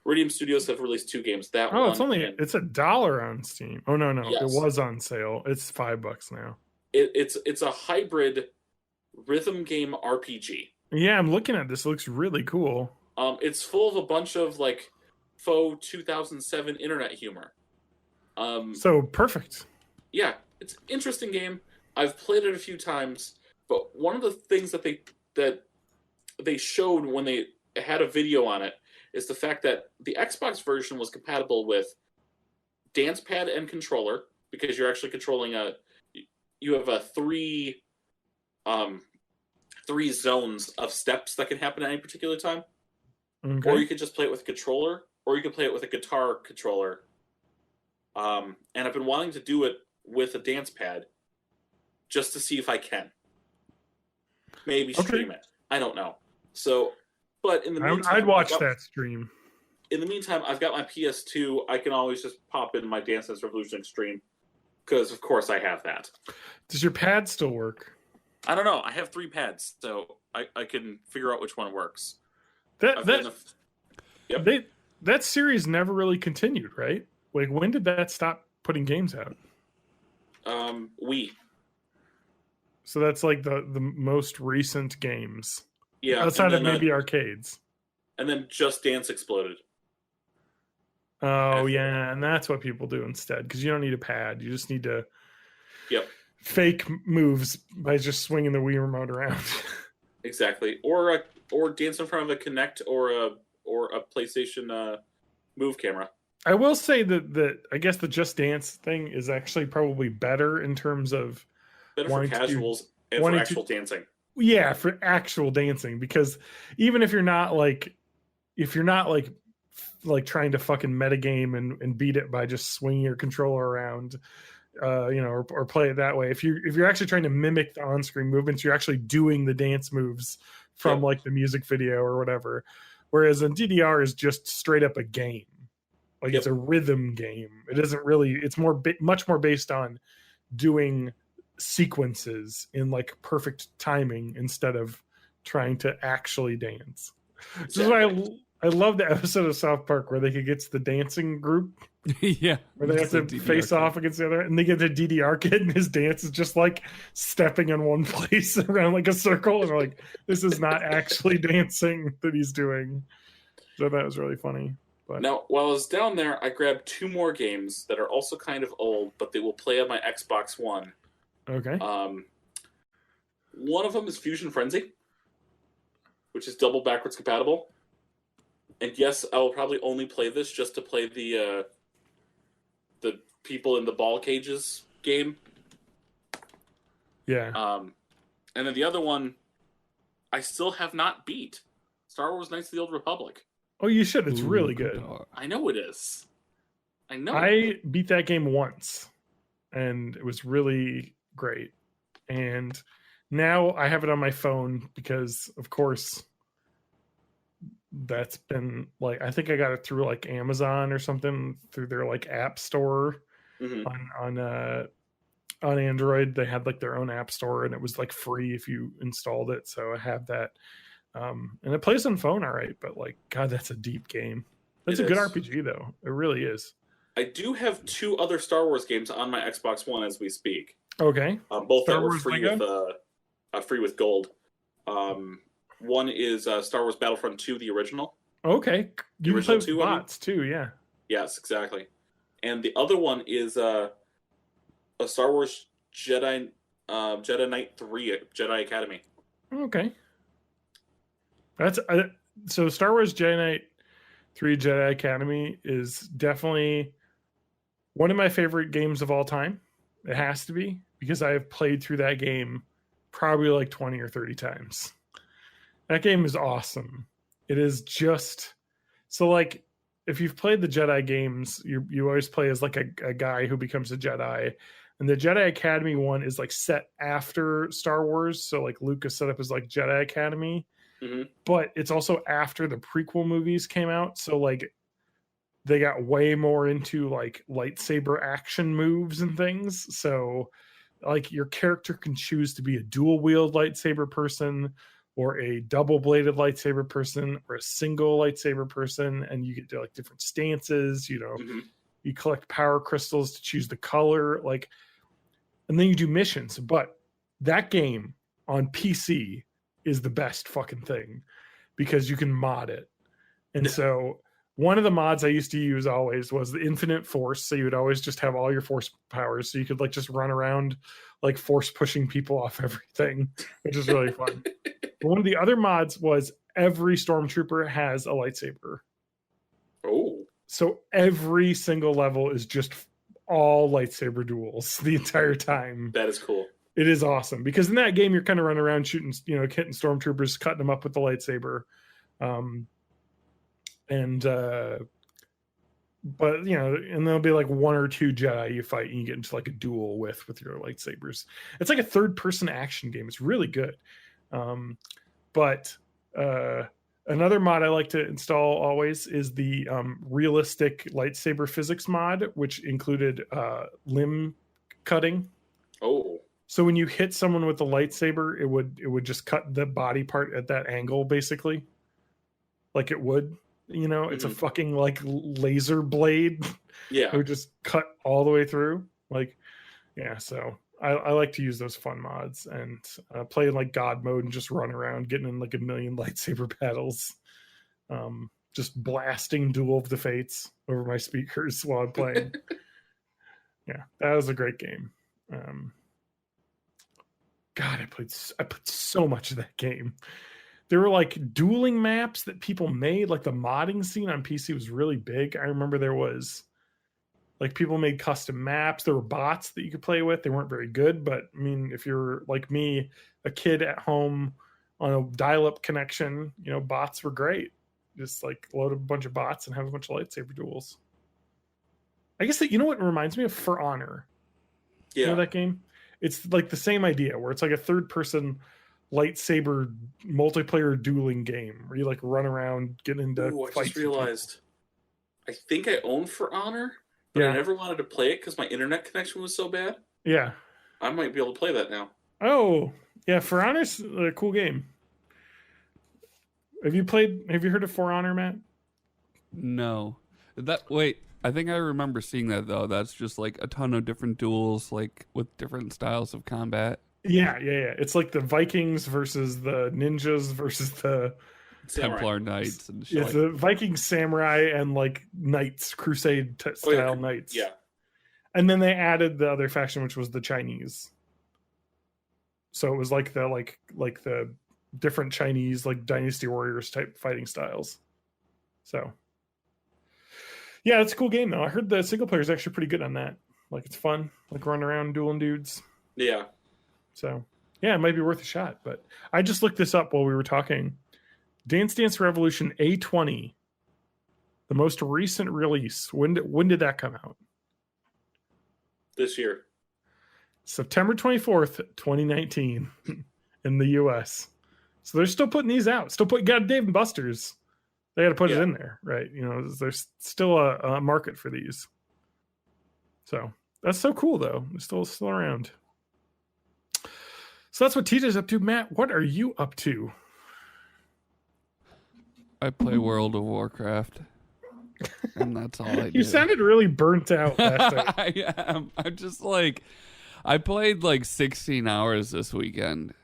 Iridium Studios have released 2 games. That Oh, one, it's only and it's $1 on Steam. Oh no, Yes. it was on sale. It's $5 now. it's a hybrid rhythm game RPG. Yeah, I'm looking at this. It looks really cool. It's full of a bunch of like faux 2007 internet humor. So perfect. Yeah, it's an interesting game. I've played it a few times, but one of the things that they showed when they had a video on it is the fact that the Xbox version was compatible with dance pad and controller because you're actually controlling you have a three zones of steps that can happen at any particular time. Okay. Or you could just play it with a controller, or you could play it with a guitar controller. And I've been wanting to do it with a dance pad just to see if I can. Maybe stream it. I don't know. So, but in the meantime, I'd watch that stream. In the meantime, I've got my PS2. I can always just pop in my Dance Dance Revolution Extreme because, of course, I have that. Does your pad still work? I don't know. I have 3 pads, so I can figure out which one works. That series never really continued, right? Like, when did that stop putting games out? Wii. So that's like the most recent games. Yeah, Outside of maybe arcades. And then Just Dance exploded. Oh, yeah, and that's what people do instead, because you don't need a pad. You just need to fake moves by just swinging the Wii remote around. Exactly. Or dance in front of a Kinect or a PlayStation Move camera. I will say that I guess the Just Dance thing is actually probably better in terms of better for casuals and for actual dancing. Yeah, for actual dancing, because even if you're not like trying to fucking metagame and beat it by just swinging your controller around, or play it that way. If you're actually trying to mimic the on-screen movements, you're actually doing the dance moves from like the music video or whatever. Whereas in DDR is just straight up a game. Like it's a rhythm game. It isn't really. It's much more based on doing sequences in like perfect timing instead of trying to actually dance. Exactly. This is why I love the episode of South Park where they could get to the dancing group. Yeah. Where they have to face off against the other, and they get the DDR kid, and his dance is just like stepping in one place around like a circle, and they're like, this is not actually dancing that he's doing. So that was really funny. But now, while I was down there, I grabbed 2 more games that are also kind of old, but they will play on my Xbox One. Okay. One of them is Fusion Frenzy, which is double backwards compatible. And yes, I will probably only play this just to play the people in the ball cages game. Yeah. And then the other one, I still have not beat. Star Wars Knights of the Old Republic. Oh, you should. It's really good. I know it is. I know. I beat that game once, and it was really great. And now I have it on my phone because, of course, that's been like, I think I got it through like Amazon or something, through their like app store on Android. They had like their own app store, and it was like free if you installed it. So I have that. And it plays on phone all right, but like, God, that's a deep game. It's a good RPG though. It really is. I do have 2 other Star Wars games on my Xbox One as we speak. Okay. Both that were free with gold. One is Star Wars Battlefront 2, the original. Okay. You original play with bots too, yeah. Yes, exactly. And the other one is a Star Wars Jedi Knight 3 Jedi Academy. Okay. That's so Star Wars Jedi Knight 3 Jedi Academy is definitely one of my favorite games of all time. It has to be, because I have played through that game probably like 20 or 30 times. That game is awesome. It is just so, like, if you've played the Jedi games, you always play as like a guy who becomes a Jedi. And the Jedi Academy one is like set after Star Wars. So like Luke is set up as like Jedi Academy. Mm-hmm. But it's also after the prequel movies came out. So like they got way more into like lightsaber action moves and things. So like your character can choose to be a dual wield lightsaber person, or a double bladed lightsaber person, or a single lightsaber person. And you get to like different stances, you collect power crystals to choose the color, like, and then you do missions. But that game on PC is the best fucking thing because you can mod it. And so one of the mods I used to use always was the infinite force. So you would always just have all your force powers. So you could like just run around like force pushing people off everything, which is really fun. But one of the other mods was every stormtrooper has a lightsaber. Oh. So every single level is just all lightsaber duels the entire time. That is cool. It is awesome because in that game you're kind of running around shooting, hitting stormtroopers, cutting them up with the lightsaber. But and there'll be like 1 or 2 Jedi you fight and you get into like a duel with your lightsabers. It's like a third person action game. It's really good. But another mod I like to install always is the realistic lightsaber physics mod, which included limb cutting. Oh. So when you hit someone with a lightsaber, it would just cut the body part at that angle, basically. Like it would, it's a fucking like laser blade. Yeah. It would just cut all the way through. Like, yeah. So I like to use those fun mods and play in like God mode and just run around getting in like a million lightsaber battles. Just blasting Duel of the Fates over my speakers while I'm playing. Yeah, that was a great game. God, I played so much of that game. There were like dueling maps that people made, like the modding scene on PC was really big. I remember there was like people made custom maps. There were bots that you could play with. They weren't very good, but I mean, if you're like me, a kid at home on a dial-up connection, you know, bots were great. Just like load a bunch of bots and have a bunch of lightsaber duels. I guess that, you know what it reminds me of? For Honor. Yeah. You know that game? It's like the same idea where it's like a third person lightsaber multiplayer dueling game where you like run around, get into Ooh, I fights. just realized. I think I own For Honor, but I never wanted to play it because my internet connection was so bad. Yeah. I might be able to play that now. Oh, yeah. For Honor's a cool game. Have you heard of For Honor, Matt? No. Wait, I think I remember seeing that though. That's just like a ton of different duels, like with different styles of combat. Yeah. It's like the Vikings versus the ninjas versus the Templar Knights and shit. It's the Viking samurai and like knights, crusade style knights. Yeah. And then they added the other faction, which was the Chinese. So it was like the different Chinese like Dynasty Warriors type fighting styles. So yeah, it's a cool game though. I heard the single player is actually pretty good on that. Like it's fun, like running around dueling dudes. Yeah. So yeah, it might be worth a shot. But I just looked this up while we were talking. Dance Dance Revolution A20, the most recent release. When did that come out? This year. September 24th, 2019 in the US. So they're still putting these out. Got Dave and Buster's. They got to put it in there, right? You know, there's still a market for these. So that's so cool, though. They're still around. So that's what TJ's up to. Matt, what are you up to? I play World of Warcraft, and that's all I do. You sounded really burnt out last night. I am. I'm just like, I played like 16 hours this weekend,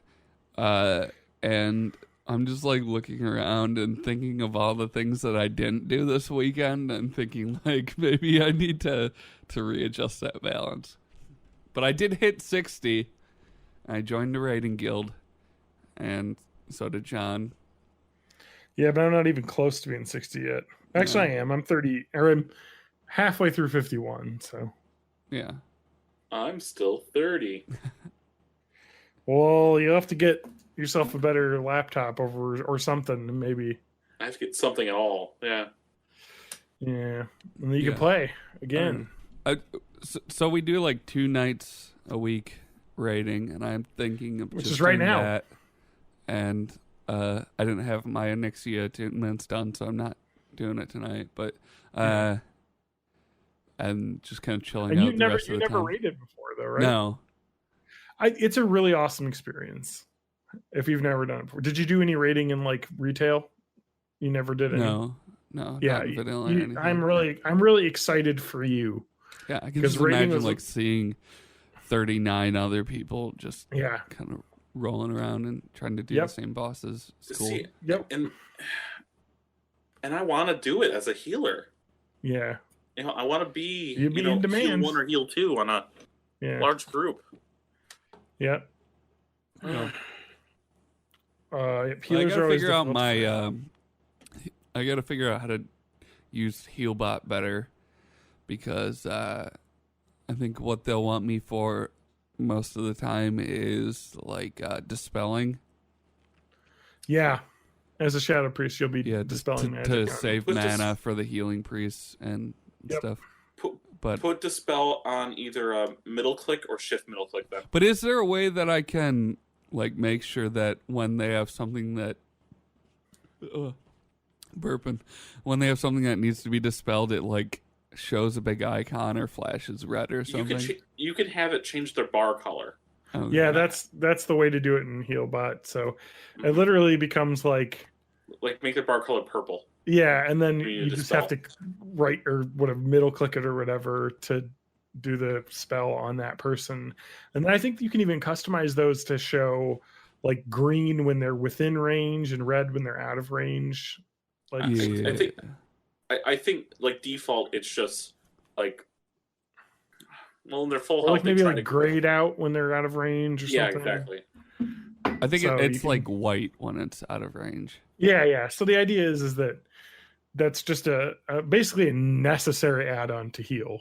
and I'm just like looking around and thinking of all the things that I didn't do this weekend, and thinking like maybe I need to readjust that balance. But I did hit 60. I joined the raiding guild, and so did John. Yeah, but I'm not even close to being 60 yet. Actually, I am. I'm 30, or I'm halfway through 51. So yeah, I'm still 30. Well, you'll have to get yourself a better laptop or something, maybe. I have to get something at all. Yeah. Yeah, and then you can play again. So we do like 2 nights a week raiding, and I'm thinking of which just is right doing now. that. And I didn't have my Onyxia attunements done, so I'm not doing it tonight. But and just kind of chilling And out. you the never rest of the time. raided before, though, right? No. It's a really awesome experience if you've never done it before. Did you do any raiding in like retail? You never did any. No. Yeah, not vanilla or anything. I'm really excited for you. Yeah, I can just imagine like seeing 39 other people just kind of rolling around and trying to do the same bosses. It's cool. See, and I want to do it as a healer. Yeah. You know, I want to be in demand. heal 1 or heal 2 on a large group. Yeah. I gotta figure out I gotta figure out how to use Healbot better, because I think what they'll want me for most of the time is like dispelling. Yeah. As a shadow priest, you'll be dispelling magic to save mana for the healing priests and stuff. Put dispel on either a middle click or shift middle click then. But is there a way that I can like make sure that when they have something that when they have something that needs to be dispelled, it like shows a big icon or flashes red or something? You could have it change their bar color. Okay. Yeah, that's the way to do it in Healbot. So it literally becomes like make their bar color purple. Yeah, and then you just have to right or whatever middle click it or whatever to do the spell on that person. And then I think you can even customize those to show like green when they're within range and red when they're out of range. Like I think like default it's just like, well, in their full health, like maybe like grayed out when they're out of range or something. Yeah, exactly. I think it's like white when it's out of range. Yeah. So the idea is that that's just a basically a necessary add-on to heal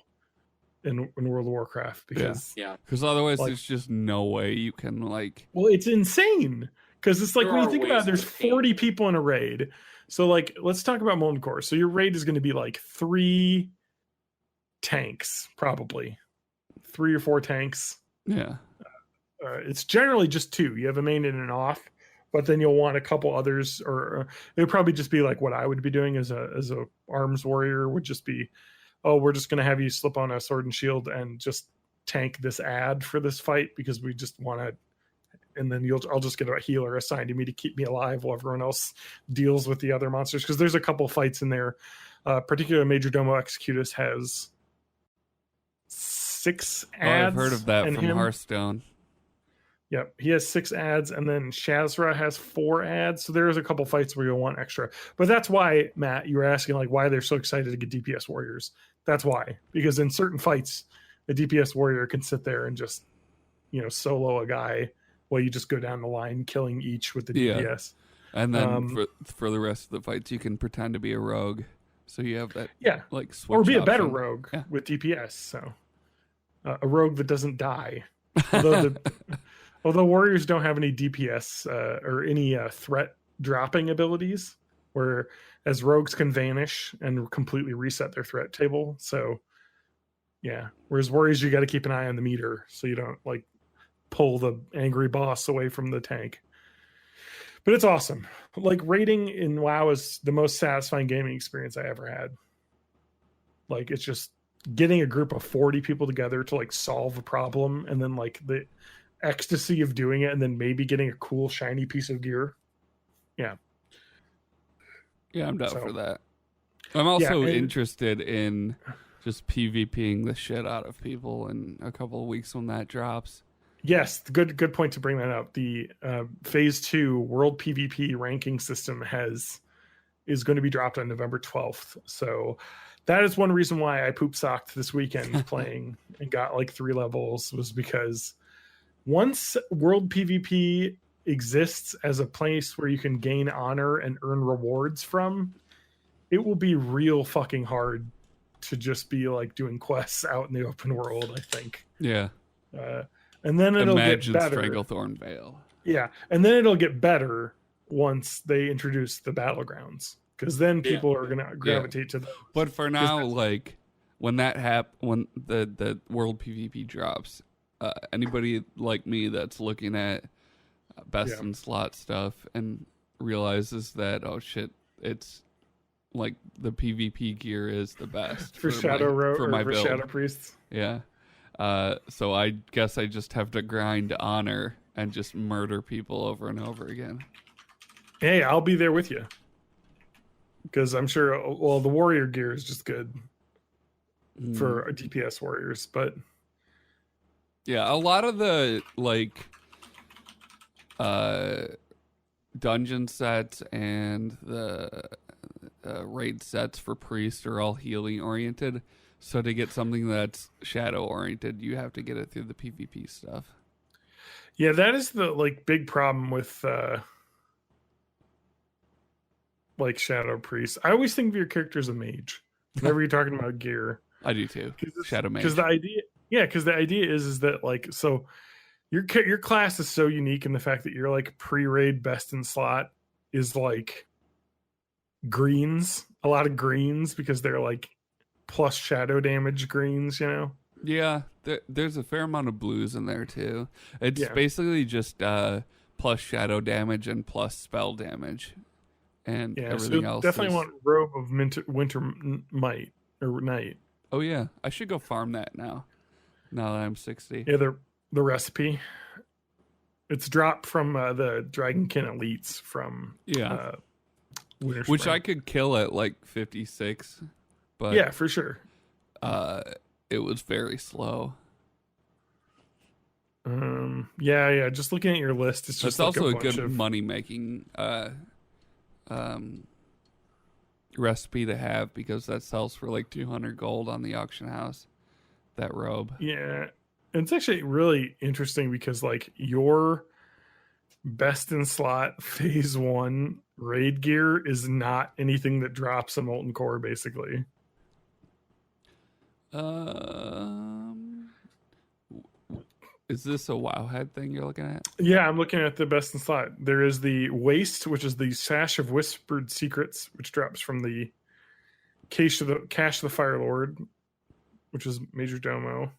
in World of Warcraft, because because otherwise there's just no way you can like. Well, it's insane because it's like when you think about it, there's 40 people in a raid. So like, let's talk about Molten Core. So your raid is going to be like 3 tanks, probably 3 or 4 tanks. Yeah. It's generally just 2. You have a main and an off, but then you'll want a couple others, or it would probably just be like what I would be doing as a arms warrior would just be, oh, we're just going to have you slip on a sword and shield and just tank this ad for this fight because we just want to. And then I'll just get a healer assigned to me to keep me alive while everyone else deals with the other monsters. Because there's a couple fights in there. Particularly Major Domo Executus has 6 ads. I've heard of that from Hearthstone. Yep, he has 6 ads, and then Shazra has 4 ads. So there's a couple fights where you'll want extra. But that's why, Matt, you were asking like why they're so excited to get DPS warriors. That's why, because in certain fights, a DPS warrior can sit there and just, solo a guy while you just go down the line killing each with the DPS. And then for the rest of the fights, you can pretend to be a rogue, so you have that like switch or be option. A better rogue with DPS. So a rogue that doesn't die. Although warriors don't have any DPS or any threat dropping abilities, whereas rogues can vanish and completely reset their threat table. So, whereas warriors, you got to keep an eye on the meter so you don't like pull the angry boss away from the tank. But it's awesome. Like raiding in WoW is the most satisfying gaming experience I ever had. Like it's just getting a group of 40 people together to like solve a problem, and then like the ecstasy of doing it, and then maybe getting a cool shiny piece of gear. Yeah, I'm down for that. I'm also interested in just PvPing the shit out of people in a couple of weeks when that drops. Yes, good point to bring that up. The Phase 2 World PvP ranking system is going to be dropped on November 12th. So that is one reason why I poop socked this weekend playing and got like 3 levels, was because once World PvP exists as a place where you can gain honor and earn rewards from, it will be real fucking hard to just be like doing quests out in the open world, I think. Yeah. And then it'll Imagine get better. Stranglethorn Vale. Yeah, and then it'll get better once they introduce the battlegrounds, because then people are going to gravitate to those. But for now, like when when the World PvP drops, anybody like me that's looking at best in slot stuff and realizes that, oh shit, it's like the PvP gear is the best for Shadow Road or my for build. Shadow Priests. Yeah. So I guess I just have to grind honor and just murder people over and over again. Hey, I'll be there with you, because I'm sure. Well, the warrior gear is just good for DPS warriors, but yeah, a lot of the like dungeon sets and the raid sets for priests are all healing oriented. So to get something that's shadow oriented, you have to get it through the PvP stuff. Yeah, that is the like big problem with like Shadow Priest. I always think of your character as a mage whenever you're talking about gear. I do too. Shadow mage. Because the idea is that like, so your class is so unique in the fact that you're like pre-raid best in slot is like greens, a lot of greens, because they're like plus shadow damage greens, Yeah, there's a fair amount of blues in there too. It's basically just plus shadow damage and plus spell damage, and everything else. Definitely want Robe of Winter Might or Night. Oh yeah, I should go farm that now. Now that I'm 60. Yeah, the recipe. It's dropped from the Dragonkin Elites from Winter which Spring. I could kill at like 56. But yeah, for sure. it was very slow. Yeah. Just looking at your list, it's just It's like also a a bunch good of money making recipe to have because that sells for like 200 gold on the auction house. That robe. yeah. And it's actually really interesting because like your best in slot phase 1 raid gear is not anything that drops a molten core, basically. Is this a Wowhead thing you're looking at? Yeah, I'm looking at the best in slot. There is the Waste, which is the Sash of Whispered Secrets, which drops from the Cache of the Fire Lord, which is Major Domo.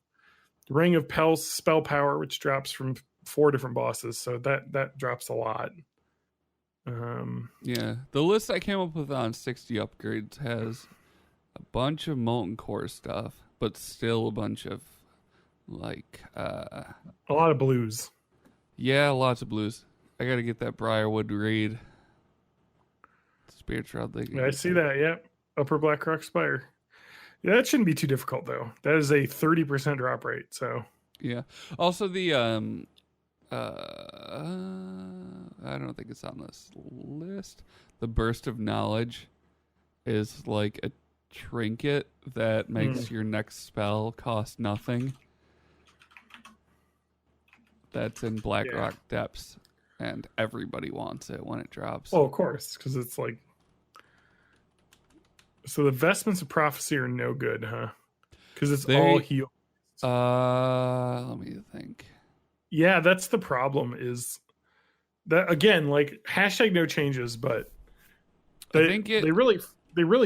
Ring of Pel's Spell Power, which drops from 4 different bosses, so that drops a lot. Yeah, the list I came up with on 60 upgrades has a bunch of molten core stuff, but still a bunch of like a lot of blues. Yeah, lots of blues. I gotta get that Briarwood raid. Spirit Shroud thing. Yeah, I see that. Yep, Upper Blackrock Spire. Yeah, that shouldn't be too difficult though. That is a 30% drop rate. So yeah. Also the I don't think it's on this list. The Burst of Knowledge is like a trinket that makes your next spell cost nothing. That's in Blackrock Depths, and everybody wants it when it drops. Oh, of course, because it's like. So the Vestments of Prophecy are no good, huh? Because it's all heal. Let me think. Yeah, that's the problem. Is that again like hashtag no changes, but I think they really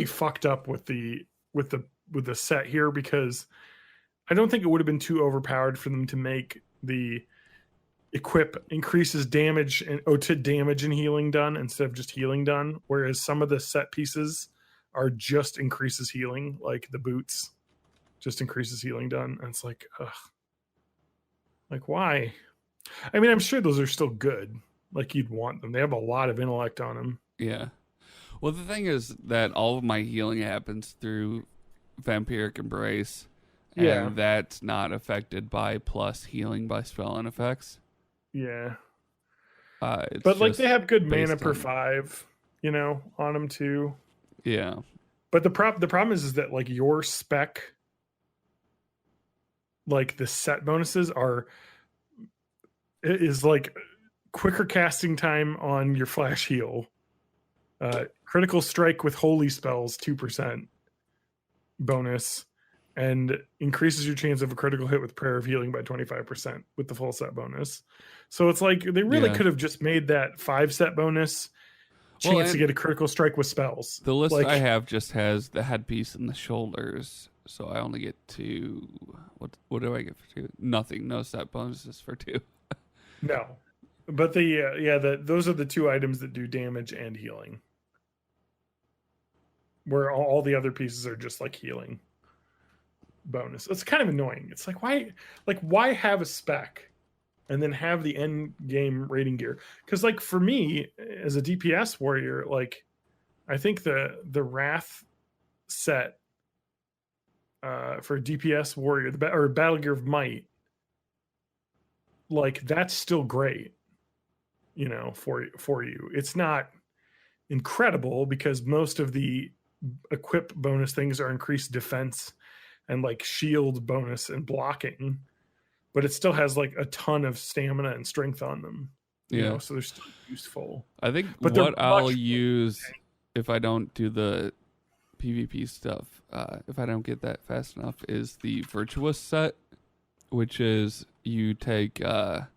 fucked up with the set here because I don't think it would have been too overpowered for them to make the equip increases damage to damage and healing done instead of just healing done, whereas some of the set pieces are just increases healing, like the boots just increases healing done, and it's like, ugh, like why? I mean, I'm sure those are still good, like you'd want them. They have a lot of intellect on them. Yeah. Well, the thing is that all of my healing happens through Vampiric Embrace, and that's not affected by plus healing by spell and effects. Yeah. But like they have good mana per 5, on them too. Yeah. But the problem is that like your spec, like the set bonuses is like quicker casting time on your flash heal, critical strike with holy spells 2% bonus, and increases your chance of a critical hit with prayer of healing by 25% with the full set bonus. So it's like they really could have just made that 5 set bonus chance to get a critical strike with spells. The list I have just has the headpiece and the shoulders, so I only get 2. What do I get for 2? Nothing. No set bonuses for 2. No, but those are the 2 items that do damage and healing, where all the other pieces are just like healing bonus. It's kind of annoying. It's like why have a spec and then have the end game rating gear? Because like for me as a DPS warrior, like I think the Wrath set for DPS warrior, or Battle Gear of Might, like that's still great, for you. It's not incredible because most of the equip bonus things are increased defense and like shield bonus and blocking, but it still has like a ton of stamina and strength on them. So they're still useful. I think what I'll use if I don't do the PvP stuff, if I don't get that fast enough, is the Virtuous set, which is you take the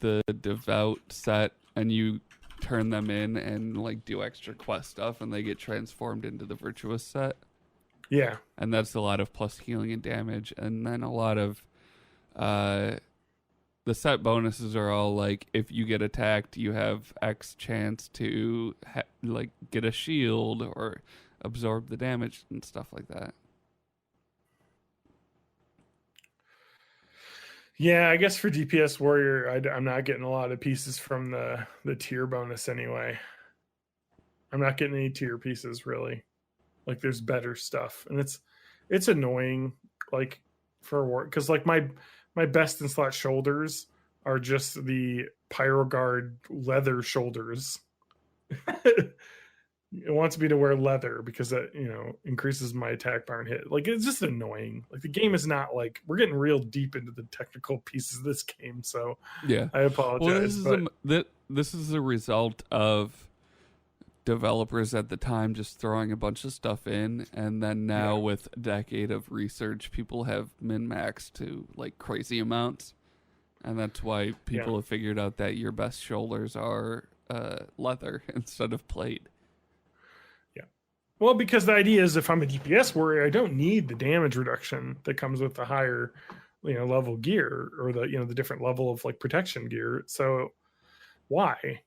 Devout set and you turn them in and like do extra quest stuff, and they get transformed into the Virtuous set. Yeah. And that's a lot of plus healing and damage. And then a lot of the set bonuses are all like, if you get attacked, you have X chance to like get a shield or absorb the damage and stuff like that. Yeah, I guess for DPS warrior, I'm not getting a lot of pieces from the tier bonus anyway. I'm not getting any tier pieces really. Like there's better stuff, and it's annoying, like for work, because like my best in slot shoulders are just the Pyroguard leather shoulders. It wants me to wear leather because that, increases my attack bar and hit. Like, it's just annoying. Like, the game is not like, we're getting real deep into the technical pieces of this game, so Yeah. I apologize. Well, this is a result of developers at the time just throwing a bunch of stuff in, and then now with a decade of research, people have min-maxed to like crazy amounts, and that's why people have figured out that your best shoulders are leather instead of plate. Well, because the idea is if I'm a DPS warrior, I don't need the damage reduction that comes with the higher, level gear, or the different level of like protection gear. So why,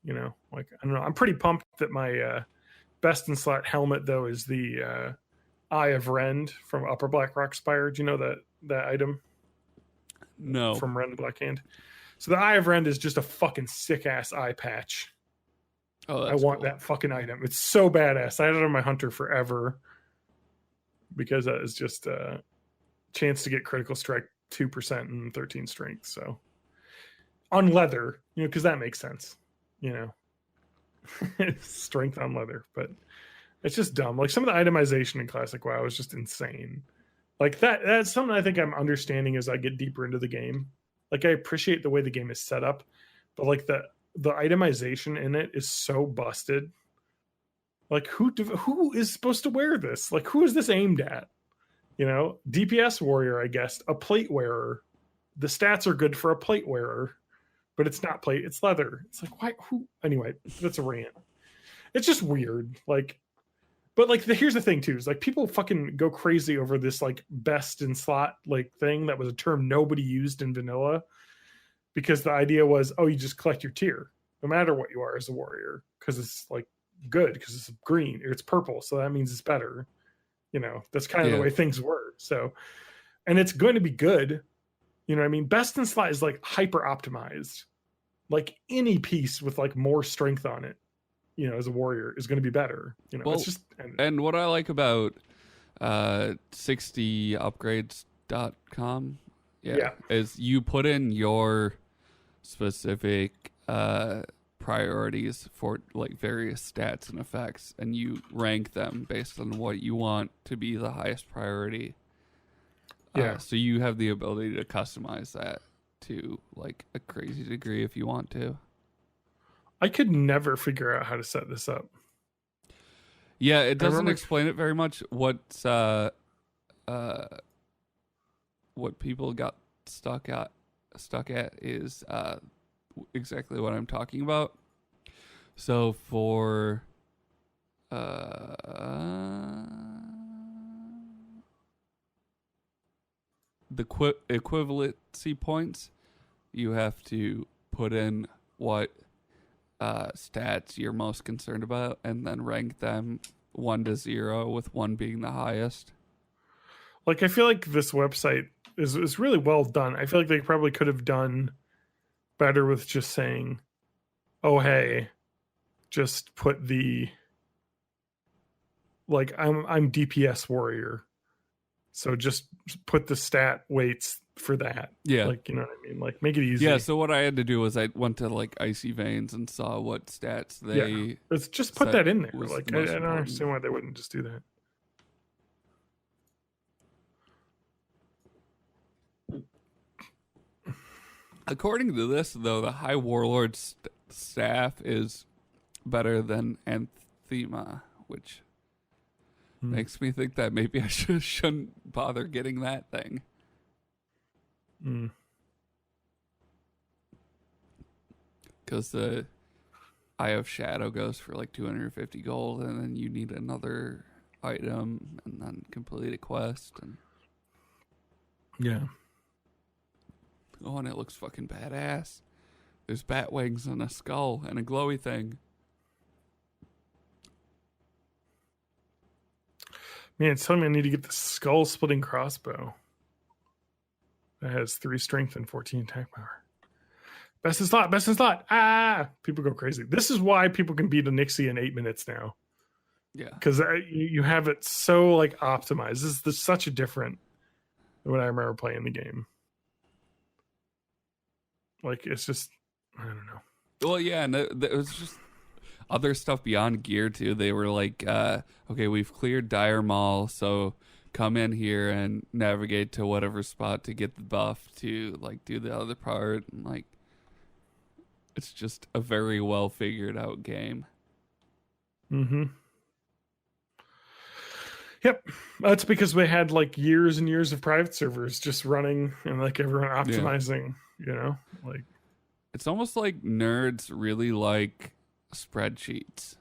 like, I don't know. I'm pretty pumped that my best in slot helmet though is the Eye of Rend from Upper Blackrock Spire. Do you know that item? No. From Rend Blackhand. So the Eye of Rend is just a fucking sick ass eye patch. Oh, I want that fucking item. It's so badass. I had it on my hunter forever because that is just a chance to get critical strike 2% and 13 strength. So on leather, because that makes sense, strength on leather, but it's just dumb. Like some of the itemization in Classic WoW is just insane. Like that's something I think I'm understanding as I get deeper into the game. Like I appreciate the way the game is set up, but like the itemization in it is so busted. Like who is supposed to wear this? Like who is this aimed at? DPS warrior, I guess, a plate wearer. The stats are good for a plate wearer, but it's not plate, it's leather. It's like why? Who? Anyway, that's a rant. It's just weird. Like, but like here's the thing too: is like people fucking go crazy over this like best in slot like thing that was a term nobody used in vanilla. Because the idea was, you just collect your tier, no matter what you are as a warrior, because it's like good, because it's green or it's purple, so that means it's better. That's kind of the way things were. So, and it's going to be good. You know what I mean? Best in slot is like hyper optimized. Like any piece with like more strength on it, as a warrior is going to be better. Well, it's just and what I like about 60upgrades.com is you put in your specific priorities for like various stats and effects, and you rank them based on what you want to be the highest priority. So you have the ability to customize that to like a crazy degree if you want to. I could never figure out how to set this up. Yeah, it doesn't explain it very much. What people got stuck at is exactly what I'm talking about. So for the equivalency points, you have to put in what stats you're most concerned about and then rank them 1 to 0, with 1 being the highest. Like I feel like this website is really well done. I feel like they probably could have done better with just saying, "Oh hey, just put the like I'm DPS warrior, so just put the stat weights for that." Yeah, like you know what I mean. Like make it easy. Yeah. So what I had to do was I went to like Icy Veins and saw what stats they. Let's just put that in there. Like I don't understand why they wouldn't just do that. According to this, though, the High Warlord's staff is better than Anthema, which makes me think that maybe I shouldn't bother getting that thing. Because the Eye of Shadow goes for like 250 gold, and then you need another item, and then complete a quest. And oh, and it looks fucking badass. There's bat wings and a skull and a glowy thing. Man, it's telling me I need to get the skull splitting crossbow. That has 3 strength and 14 attack power. Best in slot. People go crazy. This is why people can beat a Nixie in 8 minutes now. Yeah. because you have it so like optimized. This is such a different than when I remember playing the game. Like it's just, I don't know. Well, yeah, and it was just other stuff beyond gear too. They were like, okay, we've cleared Dire Mall, so come in here and navigate to whatever spot to get the buff to like do the other part, and like it's just a very well figured out game. Mm-hmm. Yep, that's because we had like years and years of private servers just running and like everyone optimizing. You know, like it's almost like nerds really like spreadsheets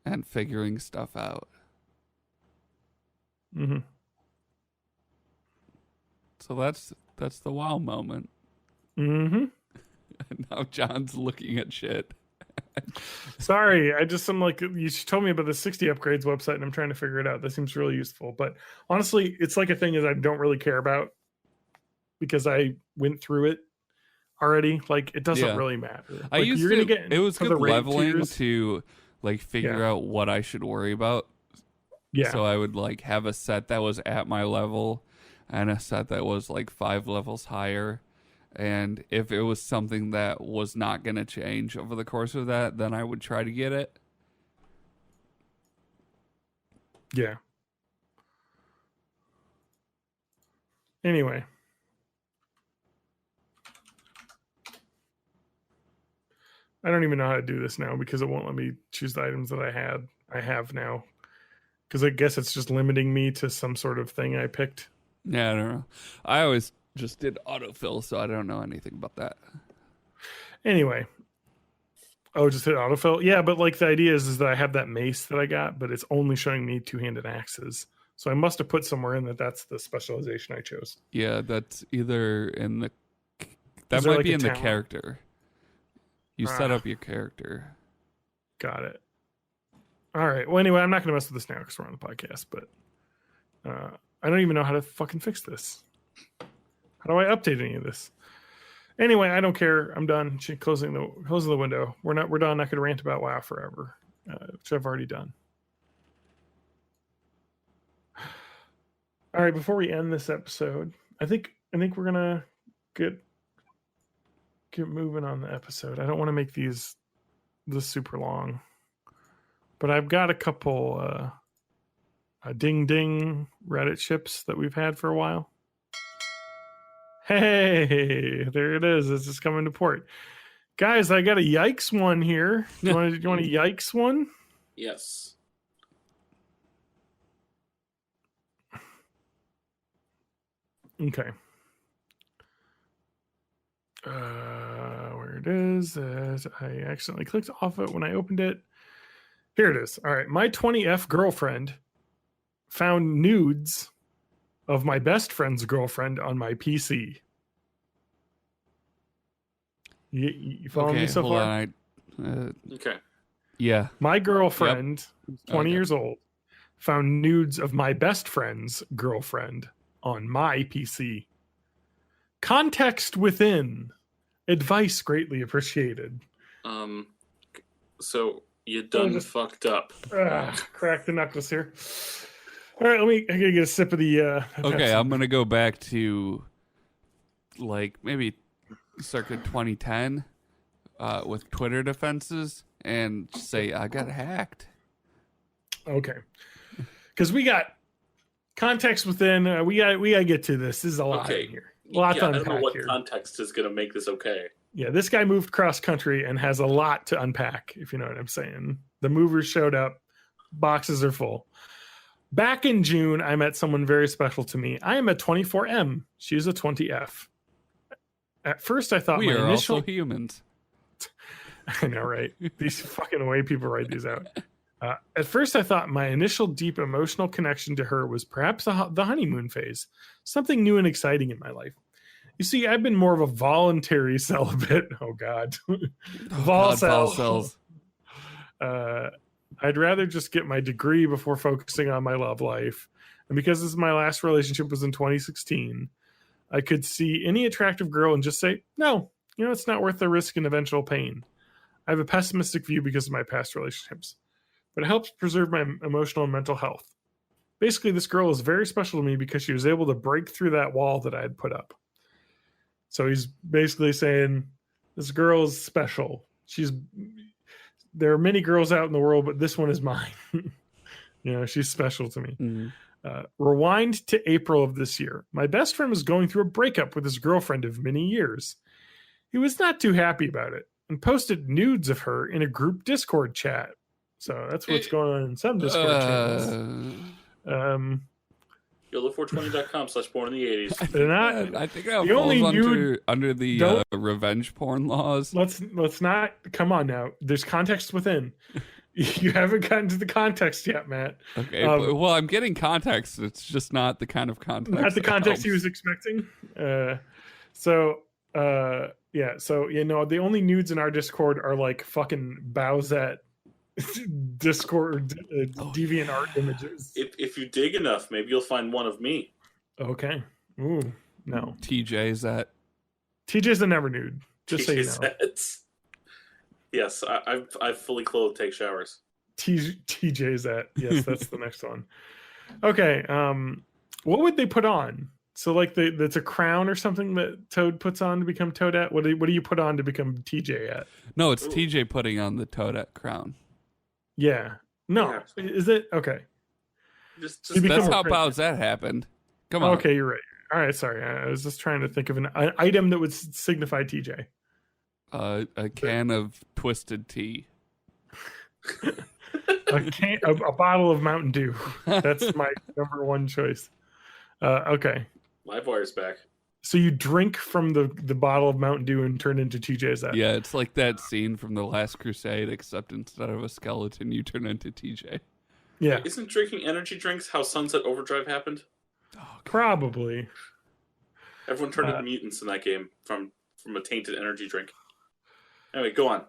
and figuring stuff out. Mm-hmm. So that's the wow moment. Mm-hmm. And now John's looking at shit. Sorry, I'm like, you told me about the 60 upgrades website and I'm trying to figure it out. That seems really useful. But honestly, it's like a thing that I don't really care about because I went through it already. Like it doesn't really matter. Like, I used you're to, gonna get it was good leveling tiers. to like figure out what I should worry about. Yeah. So I would like have a set that was at my level and a set that was like 5 levels higher. And if it was something that was not going to change over the course of that, then I would try to get it. Yeah. Anyway. I don't even know how to do this now because it won't let me choose the items that I have now. Because I guess it's just limiting me to some sort of thing I picked. Yeah, I don't know. I always just did autofill, so I don't know anything about that. Anyway. Oh, just hit autofill? Yeah, but like the idea is that I have that mace that I got, but it's only showing me two-handed axes. So I must have put somewhere in that's the specialization I chose. Yeah, that's either in the... That might like be in the talent? character. You set up your character. Got it. All right. Well, anyway, I'm not going to mess with this now because we're on the podcast, but I don't even know how to fucking fix this. How do I update any of this? Anyway, I don't care. I'm done. Closing the window. We're done. I'm not going to rant about WoW forever, which I've already done. All right. Before we end this episode, I think we're gonna get moving on the episode. I don't want to make this super long, but I've got a couple ding ding Reddit ships that we've had for a while. Hey, there it is. It's just coming to port. Guys, I got a yikes one here. Do you want a yikes one? Yes. Okay. Where it is. I accidentally clicked off it when I opened it. Here it is. All right. My 20F girlfriend found nudes of my best friend's girlfriend on my PC. You following me so hold far? on. Okay. Yeah. My girlfriend, who's 20 Okay. years old, found nudes of my best friend's girlfriend on my PC. Context within. Advice greatly appreciated. So you done fucked up. Crack the knuckles here. All right, I gotta get a sip of the. Okay, Pepsi. I'm gonna go back to like maybe circa 2010 with Twitter defenses and say I got hacked. Okay, because we got context within. We got to get to this. This is a lot in here. A lot to I don't unpack know what here. context is going to make this okay. Yeah, this guy moved cross country and has a lot to unpack, if you know what I'm saying. The movers showed up, boxes are full. Back in June, I met someone very special to me. I am a 24M. She's a 20F. At first, I thought We my are initial... also humans. I know, right? These fucking way people write these out. At first, I thought my initial deep emotional connection to her was perhaps the honeymoon phase, something new and exciting in my life. You see, I've been more of a voluntary celibate. Oh, God. Vol cells. I'd rather just get my degree before focusing on my love life. And because this is my last relationship was in 2016, I could see any attractive girl and just say, no, it's not worth the risk and eventual pain. I have a pessimistic view because of my past relationships. but it helps preserve my emotional and mental health. Basically, this girl is very special to me because she was able to break through that wall that I had put up. So he's basically saying this girl is special. There are many girls out in the world, but this one is mine. She's special to me. Mm-hmm. Rewind to April of this year. My best friend was going through a breakup with his girlfriend of many years. He was not too happy about it and posted nudes of her in a group Discord chat. So that's what's going on in some Discord channels. YOLO420.com/born in the 80s. They're not. I think that the only falls under the revenge porn laws. Let's not. Come on now. There's context within. You haven't gotten to the context yet, Matt. Okay. Well, I'm getting context. It's just not the kind of context. Not the context he was expecting. So the only nudes in our Discord are like fucking Bowsette Discord deviant art images. If you dig enough, maybe you'll find one of me. Okay. Ooh, no. TJ's a never nude. Just so you know. Yes, I've fully clothed, take showers. TJ's at. Yes, that's the next one. Okay. What would they put on? So like that's a crown or something that Toad puts on to become Toadette. What do you put on to become TJ at? No, it's TJ putting on the Toadette crown. Yeah. No. Yeah. Is it? Okay. Just that's how Bowsette happened. Come on. Okay, you're right. All right, sorry. I was just trying to think of an item that would signify TJ. A can of Twisted Tea. a bottle of Mountain Dew. That's my number one choice. Okay. Livewire's back. So you drink from the bottle of Mountain Dew and turn into TJ's at. Yeah, it's like that scene from The Last Crusade, except instead of a skeleton, you turn into TJ. Yeah. Isn't drinking energy drinks how Sunset Overdrive happened? Oh, probably. Everyone turned into mutants in that game from a tainted energy drink. Anyway, go on.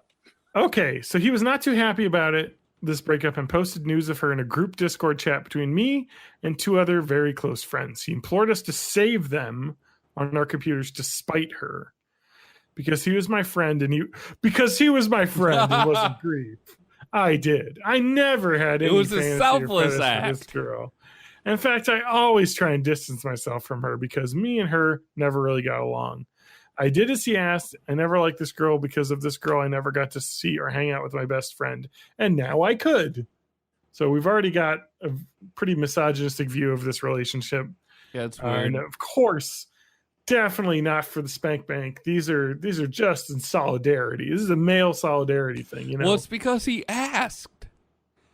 Okay, so he was not too happy about it, this breakup, and posted news of her in a group Discord chat between me and two other very close friends. He implored us to save them on our computers to spite her. Because he was my friend and wasn't grief. I did. I never had any. It was a selfless act. This girl. In fact, I always try and distance myself from her because me and her never really got along. I did as he asked. I never liked this girl because of this girl. I never got to see or hang out with my best friend. And now I could. So we've already got a pretty misogynistic view of this relationship. Yeah, it's weird. And of course, definitely not for the spank bank. These are just in solidarity. This is a male solidarity thing, you know. Well, it's because he asked.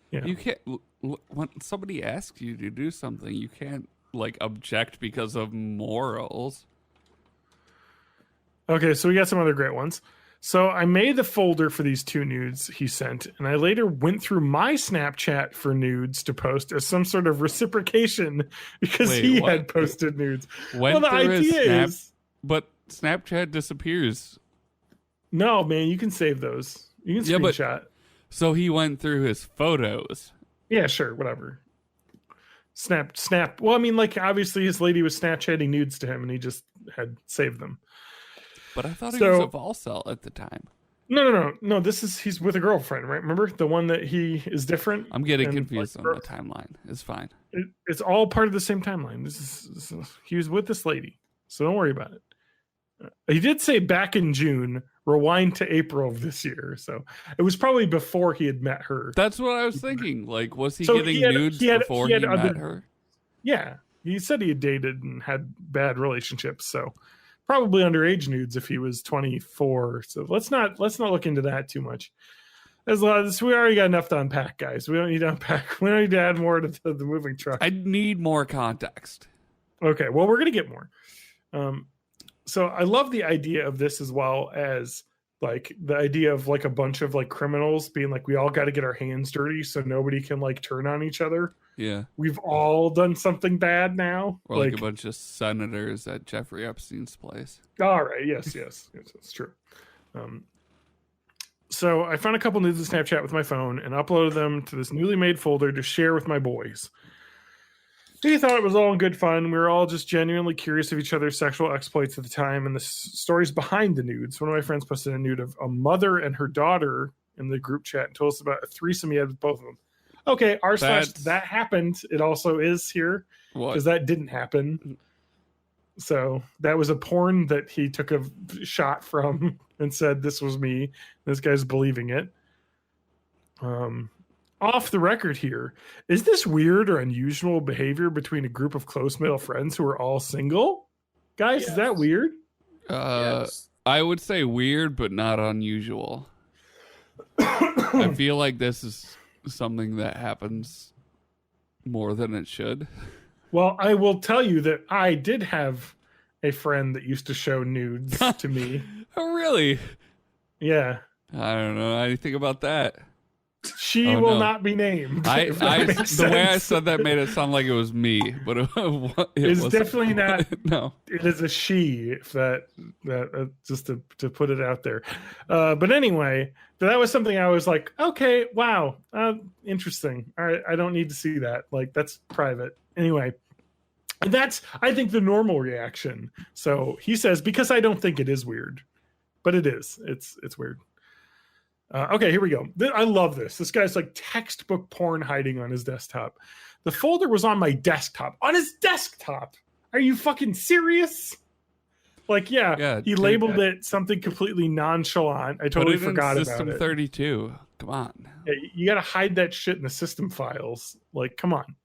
Yeah. You can't when somebody asks you to do something, you can't like object because of morals. Okay, so we got some other great ones. So I made the folder for these two nudes he sent, and I later went through my Snapchat for nudes to post as some sort of reciprocation because he had posted nudes. Well, the idea is... But Snapchat disappears. No, man, you can save those. You can screenshot. So he went through his photos. Yeah, sure, whatever. Snap. Well, I mean, like, obviously his lady was Snapchatting nudes to him, and he just had saved them. But I thought he was a Volcel at the time. No. He's with a girlfriend, right? Remember the one that he is different? I'm getting confused on the timeline. It's fine. It's all part of the same timeline. He was with this lady, so don't worry about it. He did say back in June, rewind to April of this year. So it was probably before he had met her. That's what I was thinking. Like, was he getting nudes before he met her? Yeah. He said he had dated and had bad relationships. So probably underage nudes if he was 24. So let's not look into that too much. There's a lot of this. We already got enough to unpack, guys. We don't need to unpack. We don't need to add more to the moving truck. I need more context. Okay. Well, we're going to get more. So I love the idea of this as well as like the idea of like a bunch of like criminals being like, we all got to get our hands dirty so nobody can like turn on each other. Yeah. We've all done something bad now. Or like a bunch of senators at Jeffrey Epstein's place. All right. Yes, that's true. So I found a couple nudes of Snapchat with my phone and uploaded them to this newly made folder to share with my boys. He thought it was all in good fun. We were all just genuinely curious of each other's sexual exploits at the time and the stories behind the nudes. One of my friends posted a nude of a mother and her daughter in the group chat and told us about a threesome he had with both of them. Okay, r/, That's- that happened. It also is here What? because that didn't happen. So that was a porn that he took a shot from and said this was me. This guy's believing it. Off the record here, is this weird or unusual behavior between a group of close male friends who are all single? Guys, is that Yes. weird? Yes. I would say weird, but not unusual. I feel like this is something that happens more than it should. Well, I will tell you that I did have a friend that used to show nudes to me. Oh, really? Yeah. I don't know anything about that. She Oh, will no. not be named. I if that makes the way I sense. said that made it sound like it was me, but it It's wasn't. definitely not. No. It is a she. If that just to put it out there. But anyway, that was something I was like, okay, wow, interesting. All right, I don't need to see that. Like that's private. Anyway, and that's I think the normal reaction. So he says because I don't think it is weird, but it is. It's weird. Okay, here we go. I love this. This guy's like textbook porn hiding on his desktop. The folder was on my desktop. On his desktop. Are you fucking serious? Like, yeah, he dude, labeled it something completely nonchalant. I totally forgot about System it. 32. Come on. Yeah, you got to hide that shit in the system files. Like, come on.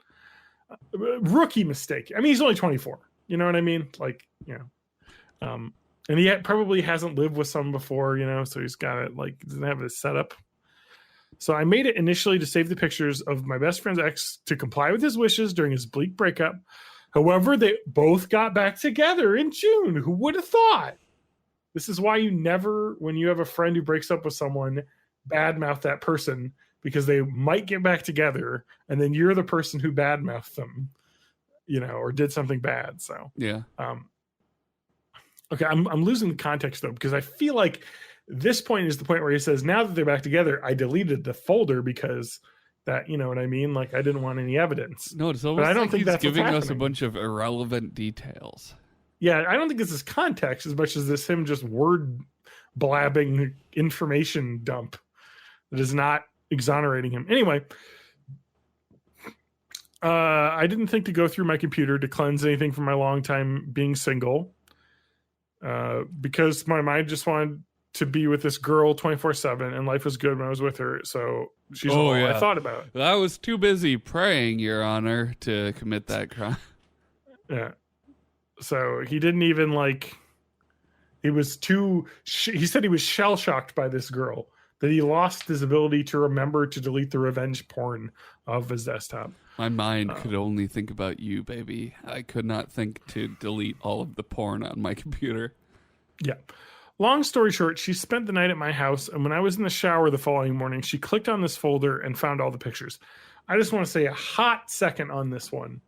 Rookie mistake. I mean, he's only 24. You know what I mean? Like, you know. And he probably hasn't lived with someone before, you know, so he's got it, like, doesn't have it set up. So I made it initially to save the pictures of my best friend's ex to comply with his wishes during his bleak breakup. However, they both got back together in June. Who would have thought? This is why you never, when you have a friend who breaks up with someone, badmouth that person because they might get back together and then you're the person who badmouthed them, you know, or did something bad. So, Yeah. Okay, I'm losing the context though because I feel like this point is the point where he says, "Now that they're back together, I deleted the folder because that, you know what I mean? Like I didn't want any evidence." No, it's almost I don't like think he's that's what's giving us a happening. bunch of irrelevant details. Yeah, I don't think this is context as much as this him just word blabbing information dump that is not exonerating him. Anyway, I didn't think to go through my computer to cleanse anything from my long time being single. Because my mind just wanted to be with this girl 24/7 and life was good when I was with her. So she's all I thought about. I was too busy praying, Your Honor, to commit that crime. Yeah. So he didn't even like, he was too, he said he was shell shocked by this girl that he lost his ability to remember to delete the revenge porn of his desktop. My mind could only think about you, baby. I could not think to delete all of the porn on my computer. Yeah. Long story short, she spent the night at my house, and when I was in the shower the following morning, she clicked on this folder and found all the pictures. I just want to say a hot second on this one.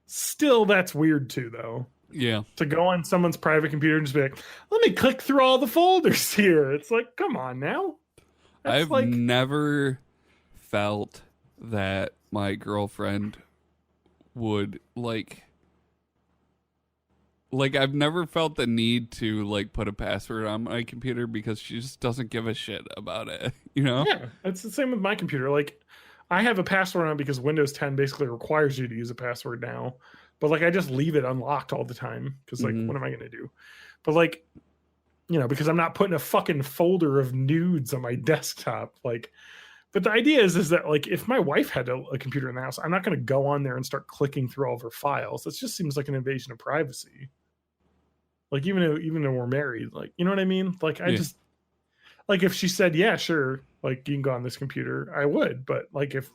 Still, that's weird too, though. Yeah. To go on someone's private computer and just be like, let me click through all the folders here. It's like, come on now. That's I've never felt that my girlfriend would like I've never felt the need to like put a password on my computer because she just doesn't give a shit about it, you know? Yeah, it's the same with my computer. Like I have a password on it because Windows 10 basically requires you to use a password now. But like I just leave it unlocked all the time because like what am I going to do? But like, you know, because I'm not putting a fucking folder of nudes on my desktop. Like, but the idea is that like if my wife had a computer in the house, I'm not going to go on there and start clicking through all of her files. That just seems like an invasion of privacy. Like even though we're married, like you know what I mean? Like I just like if she said, yeah, sure, like you can go on this computer, I would. But like if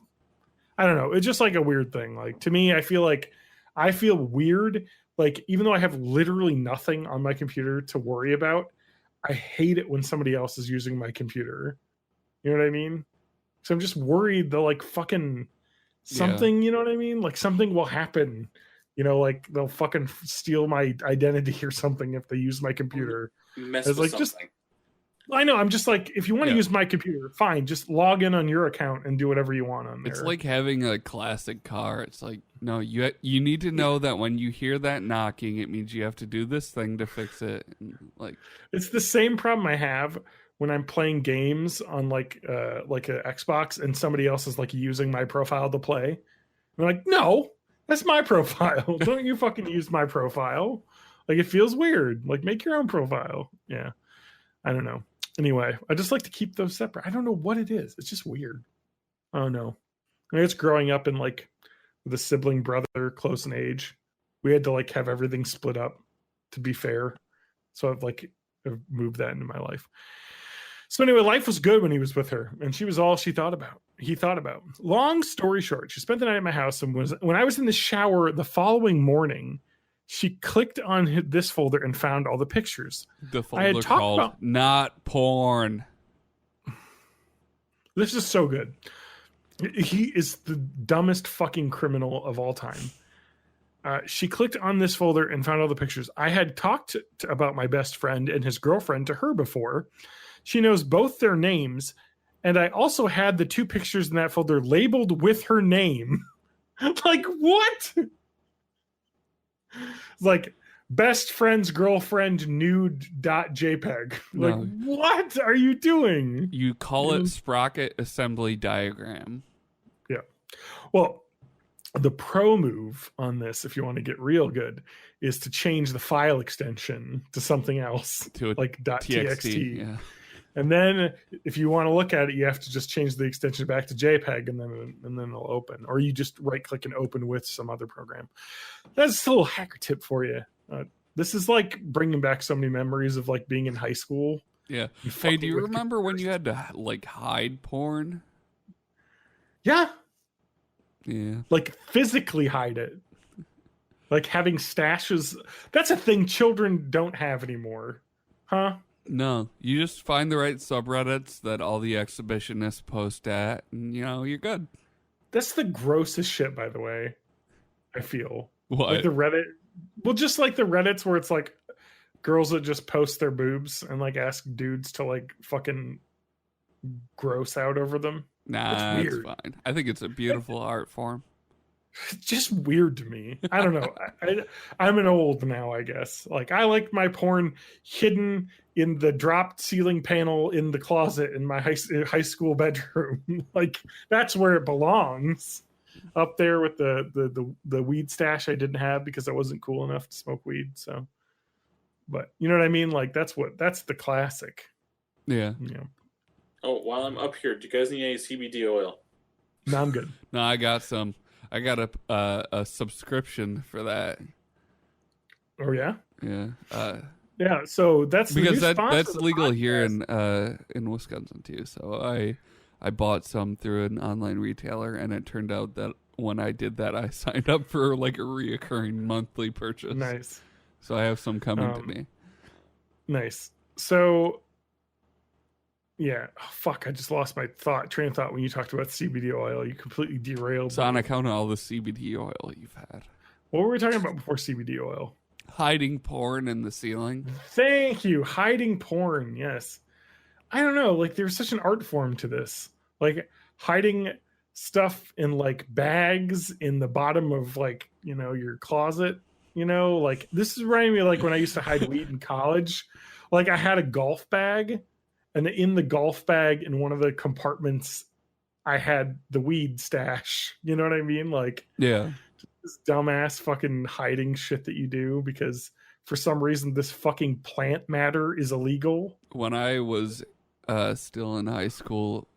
I don't know, it's just like a weird thing. Like to me, I feel weird. Like even though I have literally nothing on my computer to worry about, I hate it when somebody else is using my computer. You know what I mean? So I'm just worried they'll like fucking something, you know what I mean? Like something will happen. You know, like they'll fucking steal my identity or something if they use my computer. Mess it's with like something. I know. I'm just like, if you want to use my computer, fine. Just log in on your account and do whatever you want on there. It's like having a classic car. It's like, no, you need to know that when you hear that knocking, it means you have to do this thing to fix it. And like, it's the same problem I have when I'm playing games on like a Xbox and somebody else is like using my profile to play. I'm like, no, that's my profile. Don't you fucking use my profile. Like, it feels weird. Like, make your own profile. Yeah. I don't know. Anyway, I just like to keep those separate. I don't know what it is. It's just weird. I don't know. I mean, it's growing up in like with a sibling brother close in age. We had to like have everything split up to be fair. So I've moved that into my life. So anyway, life was good when he was with her, and she was all he thought about. Long story short, she spent the night at my house, and when I was in the shower the following morning, she clicked on this folder and found all the pictures. The folder called Not Porn. This is so good. He is the dumbest fucking criminal of all time. She clicked on this folder and found all the pictures. I had talked about my best friend and his girlfriend to her before. She knows both their names, and I also had the 2 pictures in that folder labeled with her name. Like, what? Like, best friend's girlfriend nude.jpg. Like, no. What are you doing? You call it sprocket assembly diagram. Yeah. Well, the pro move on this, if you want to get real good, is to change the file extension to something else, to like .txt. Yeah. And then if you want to look at it, you have to just change the extension back to JPEG, and then it'll open. Or you just right click and open with some other program. That's a little hacker tip for you. This is like bringing back so many memories of like being in high school. Yeah. Hey, do you remember when you had to like hide porn? Yeah. Yeah. Like physically hide it. Like having stashes. That's a thing children don't have anymore. Huh? No, you just find the right subreddits that all the exhibitionists post at, and you're good. That's the grossest shit, by the way. I feel what? Like the Reddit. Well, just like the Reddits where it's like girls that just post their boobs and like ask dudes to like fucking gross out over them. Nah, it's fine. I think it's a beautiful art form. It's just weird to me. I don't know. I'm an old now, I guess. Like, I like my porn hidden in the dropped ceiling panel in the closet in my high school bedroom. Like, that's where it belongs. Up there with the weed stash I didn't have because I wasn't cool enough to smoke weed. So, but you know what I mean? Like, that's the classic. Yeah. Oh, while I'm up here, do you guys need any CBD oil? No, I'm good. No, I got some. I got a subscription for that. Oh yeah? Yeah. Yeah, so that's because that's legal here in Wisconsin too. So I bought some through an online retailer, and it turned out that when I did that, I signed up for like a reoccurring monthly purchase. Nice. So I have some coming to me. Nice. So yeah. Oh, fuck, I just lost my train of thought when you talked about CBD oil. You completely derailed. So on account of all the CBD oil you've had. What were we talking about before CBD oil? Hiding porn in the ceiling. Thank you. Hiding porn. Yes. I don't know. Like, there's such an art form to this. Like, hiding stuff in like bags in the bottom of like, your closet. Like, this is reminding me like when I used to hide weed in college. Like, I had a golf bag. And in the golf bag, in one of the compartments, I had the weed stash. You know what I mean? Like, yeah, this dumbass fucking hiding shit that you do because for some reason this fucking plant matter is illegal. When I was still in high school,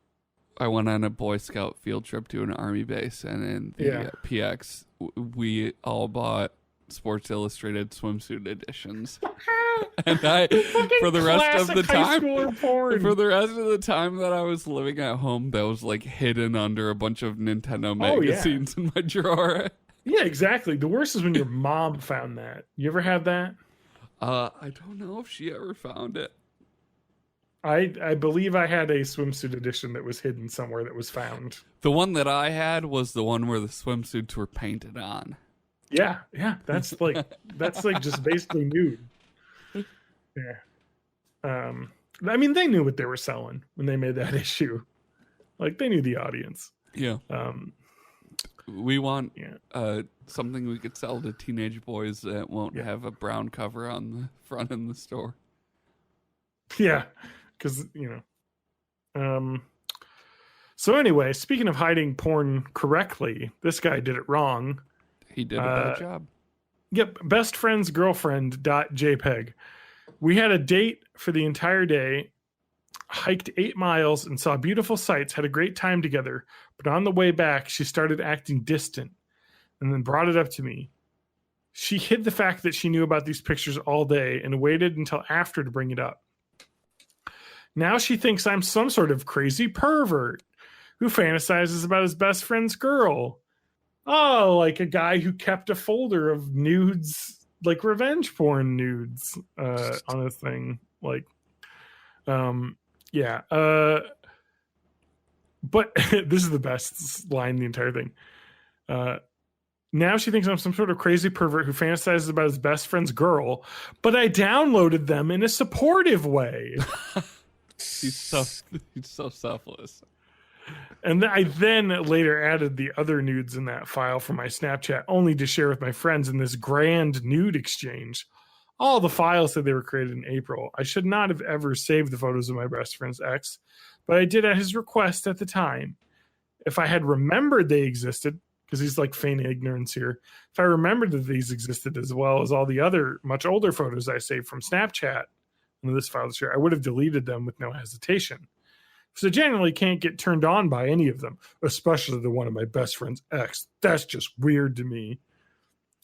I went on a Boy Scout field trip to an Army base, and in the PX, we all bought Sports Illustrated swimsuit editions. And for the rest of the time that I was living at home, that was like hidden under a bunch of Nintendo magazines in my drawer. Yeah, exactly. The worst is when your mom found that. You ever have that? I don't know if she ever found it. I believe I had a swimsuit edition that was hidden somewhere that was found. The one that I had was the one where the swimsuits were painted on. Yeah, that's like just basically nude. Yeah. I mean, they knew what they were selling when they made that issue. Like, they knew the audience. Yeah. We want something we could sell to teenage boys that won't have a brown cover on the front in the store. Yeah. because So anyway, speaking of hiding porn correctly, this guy did it wrong. He did a bad job. Yep, best friend's girlfriend.jpg. We had a date for the entire day, hiked 8 miles and saw beautiful sights, had a great time together. But on the way back, she started acting distant and then brought it up to me. She hid the fact that she knew about these pictures all day and waited until after to bring it up. Now she thinks I'm some sort of crazy pervert who fantasizes about his best friend's girl. Oh, like a guy who kept a folder of nudes, like revenge porn nudes on a thing. Like, yeah. But this is the best line in the entire thing. Now she thinks I'm some sort of crazy pervert who fantasizes about his best friend's girl, but I downloaded them in a supportive way. He's so selfless. And I then later added the other nudes in that file from my Snapchat only to share with my friends in this grand nude exchange. All the files said they were created in April. I should not have ever saved the photos of my best friend's ex, but I did at his request at the time. If I had remembered they existed, because he's like feigning ignorance here, if I remembered that these existed as well as all the other much older photos I saved from Snapchat in this file share, I would have deleted them with no hesitation. So generally can't get turned on by any of them, especially the one of my best friend's ex. That's just weird to me.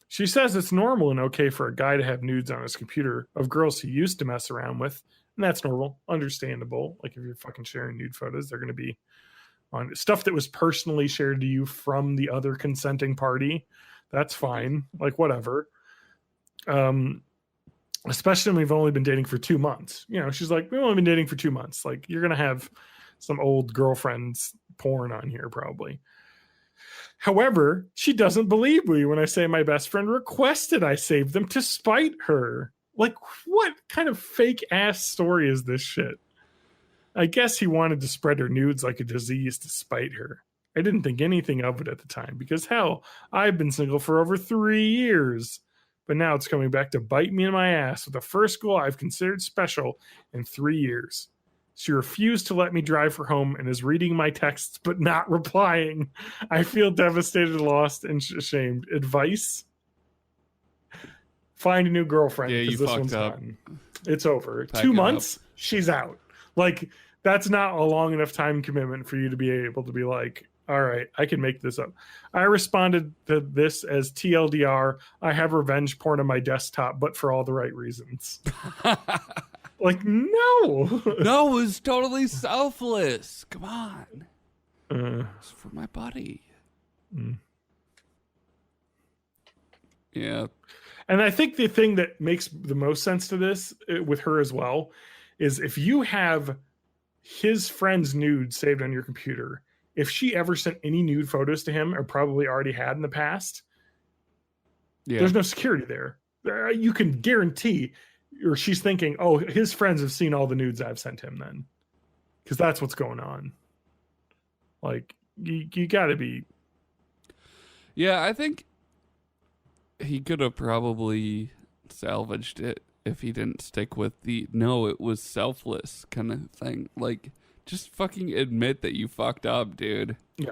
She says it's normal and okay for a guy to have nudes on his computer of girls he used to mess around with. And that's normal, understandable. Like if you're fucking sharing nude photos, they're going to be on stuff that was personally shared to you from the other consenting party. That's fine. Like whatever. Especially when we've only been dating for 2 months. You know, she's like, we've only been dating for 2 months. Like you're going to have some old girlfriend's porn on here probably. However, she doesn't believe me when I say my best friend requested I save them to spite her. Like, what kind of fake ass story is this shit? I guess he wanted to spread her nudes like a disease to spite her. I didn't think anything of it at the time because, hell, I've been single for over 3 years. But now it's coming back to bite me in my ass with the first girl I've considered special in 3 years. She refused to let me drive her home and is reading my texts but not replying. I feel devastated, lost, and ashamed. Advice? Find a new girlfriend because this one's done. It's over. Pack 2 months, she's out. Like, that's not a long enough time commitment for you to be able to be like, all right, I can make this up. I responded to this as TLDR. I have revenge porn on my desktop, but for all the right reasons. Like, no. No, it was totally selfless. Come on. It's for my buddy. Yeah. And I think the thing that makes the most sense to this with her as well is if you have his friend's nude saved on your computer, if she ever sent any nude photos to him or probably already had in the past, there's no security there. You can guarantee, or she's thinking, oh, his friends have seen all the nudes I've sent him then. Because that's what's going on. Like, you got to be. Yeah, I think he could have probably salvaged it if he didn't stick with the, no, it was selfless kind of thing. Like, just fucking admit that you fucked up, dude. Yeah.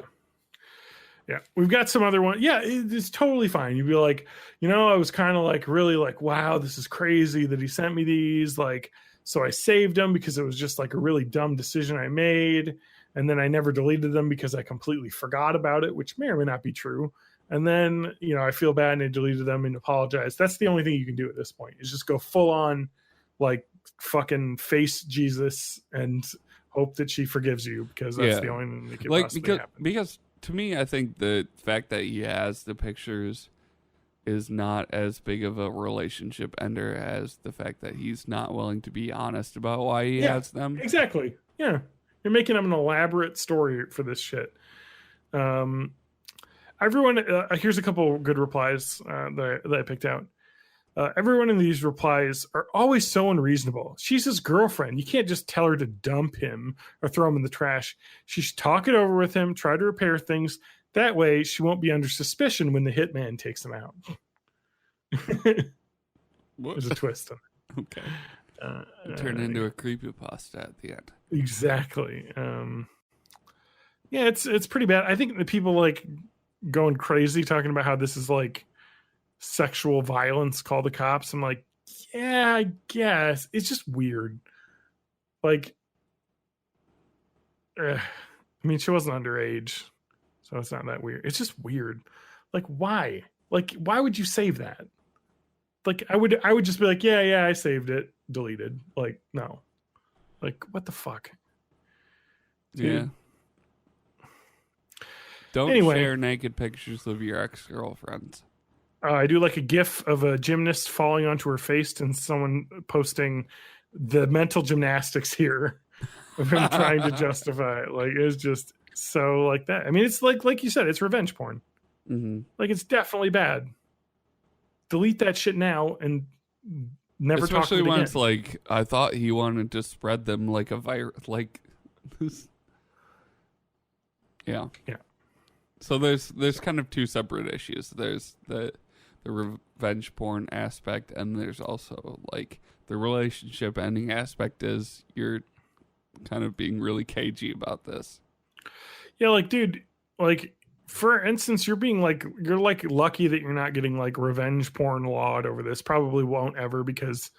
Yeah. We've got some other one. Yeah, it's totally fine. You'd be like, you know, I was kind of like, really like, wow, this is crazy that he sent me these. Like, so I saved them because it was just like a really dumb decision I made. And then I never deleted them because I completely forgot about it, which may or may not be true. And then, you know, I feel bad and I deleted them and apologize. That's the only thing you can do at this point is just go full on, like, fucking face Jesus and hope that she forgives you, because that's the only thing that could possibly happen. Because to me, I think the fact that he has the pictures is not as big of a relationship ender as the fact that he's not willing to be honest about why he has them. Exactly. Yeah. You're making up an elaborate story for this shit. Everyone, here's a couple good replies that I picked out. Everyone in these replies are always so unreasonable. She's his girlfriend. You can't just tell her to dump him or throw him in the trash. She should talk it over with him, try to repair things. That way, she won't be under suspicion when the hitman takes him out. There's a twist on it. Okay. Turn into a creepypasta at the end. Exactly. Yeah, it's pretty bad. I think the people like going crazy talking about how this is like sexual violence. Call the cops. I'm like, yeah, I guess it's just weird. Like, I mean, she wasn't underage, so it's not that weird. It's just weird. Like, why? Like, why would you save that? Like, I would just be like, yeah, I saved it, deleted. Like, no. Like, what the fuck? Dude. Yeah. Don't Anyway. share naked pictures of your ex-girlfriends. I do like a gif of a gymnast falling onto her face and someone posting the mental gymnastics here of him trying to justify it. Like, it's just so like that. I mean, it's like you said, it's revenge porn. Mm-hmm. Like, it's definitely bad. Delete that shit now and never talk to Especially it when again. it's like, I thought he wanted to spread them like a virus. Like, yeah. So there's kind of two separate issues. There's the revenge porn aspect, and there's also like the relationship ending aspect. Is you're kind of being really cagey about this. Yeah, like, dude, like, for instance, you're like lucky that you're not getting like revenge porn lawed over this. Probably won't ever, because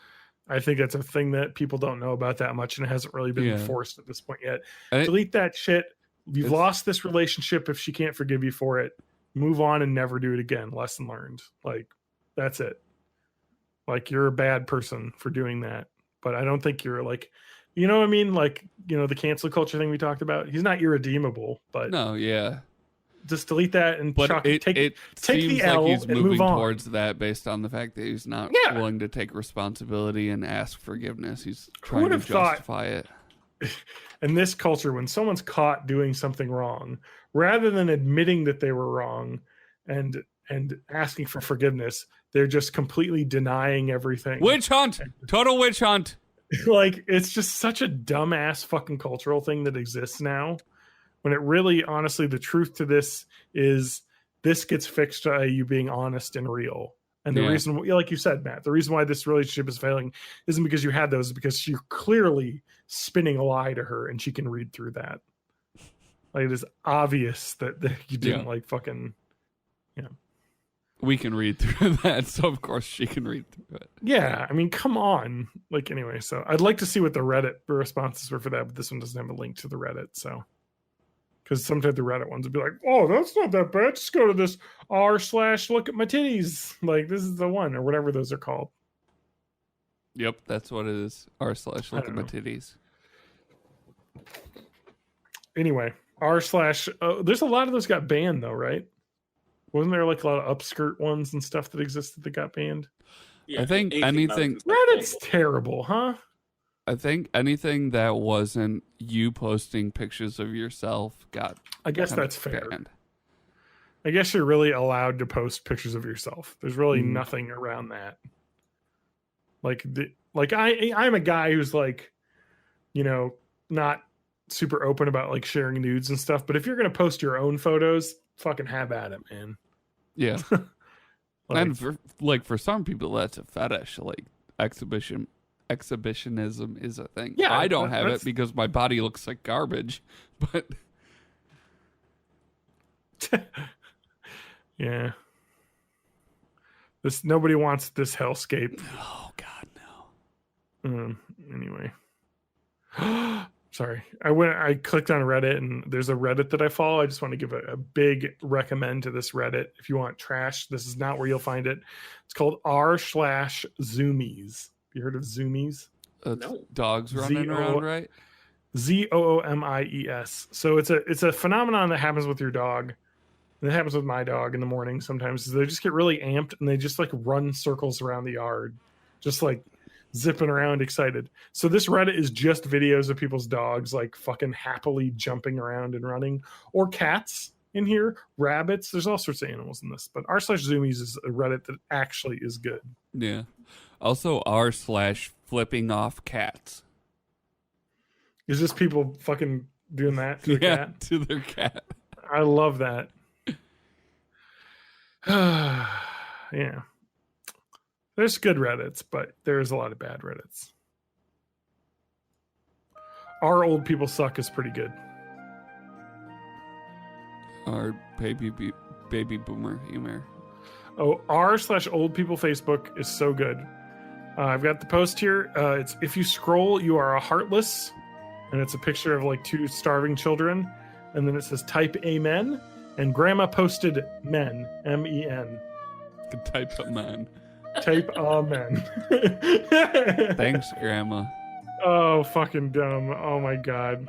I think it's a thing that people don't know about that much, and it hasn't really been enforced at this point yet. Delete that shit. You've lost this relationship. If she can't forgive you for it, move on and never do it again. Lesson learned. Like, that's it. Like, you're a bad person for doing that. But I don't think you're like, you know what I mean? Like, you know, the cancel culture thing we talked about. He's not irredeemable, but no, yeah. Just delete that and it take seems the L like he's and moving move on. towards that based on the fact that he's not willing to take responsibility and ask forgiveness. He's trying to justify it. In this culture, when someone's caught doing something wrong, rather than admitting that they were wrong and asking for forgiveness, they're just completely denying everything. Witch hunt! Total witch hunt! Like, it's just such a dumbass fucking cultural thing that exists now. When it really, honestly, the truth to this is this gets fixed by you being honest and real. And the reason, like you said, Matt, the reason why this relationship is failing isn't because you had those, because you're clearly spinning a lie to her and she can read through that. Like, it is obvious that you didn't like fucking, We can read through that, so of course she can read through it. Yeah, I mean, come on. Like, anyway, so I'd like to see what the Reddit responses were for that, but this one doesn't have a link to the Reddit, so. Because sometimes the Reddit ones would be like, oh, that's not that bad. Just go to this r/look at my titties. Like, this is the one, or whatever those are called. Yep, that's what it is. r/look at my titties. Anyway, there's a lot of those got banned though, right? Wasn't there like a lot of upskirt ones and stuff that existed that got banned? Yeah, I think anything. Reddit's terrible, huh? I think anything that wasn't you posting pictures of yourself got. I guess that's fair. banned. I guess you're really allowed to post pictures of yourself. There's really nothing around that. I'm a guy who's like, not super open about like sharing nudes and stuff. But if you're gonna post your own photos, fucking have at it, man. Yeah. And for some people, that's a fetish. Like exhibitionism is a thing. Yeah, I don't have it because my body looks like garbage. But yeah, nobody wants this hellscape. Oh God, no. Anyway, sorry. I clicked on Reddit, and there's a Reddit that I follow. I just want to give a big recommend to this Reddit. If you want trash, this is not where you'll find it. It's called r/zoomies. You heard of zoomies? No. Dogs running around, right? ZOOMIES. So it's a phenomenon that happens with your dog. And it happens with my dog in the morning sometimes. They just get really amped and they just like run circles around the yard, just like zipping around excited. So this Reddit is just videos of people's dogs like fucking happily jumping around and running, or cats in here, rabbits. There's all sorts of animals in this, but r/zoomies is a Reddit that actually is good. Yeah. Also r/flipping off cats. Is this people fucking doing that to a cat? To their cat. I love that. Yeah. There's good Reddits, but there's a lot of bad Reddits. Our Old People Suck is pretty good. Our baby boomer humor. Oh, r/old people Facebook is so good. I've got the post here. It's if you scroll, you are a heartless, and it's a picture of like 2 starving children, and then it says type amen, and Grandma posted men, men. Good type of man. Type amen. Thanks, Grandma. Oh, fucking dumb. Oh my god.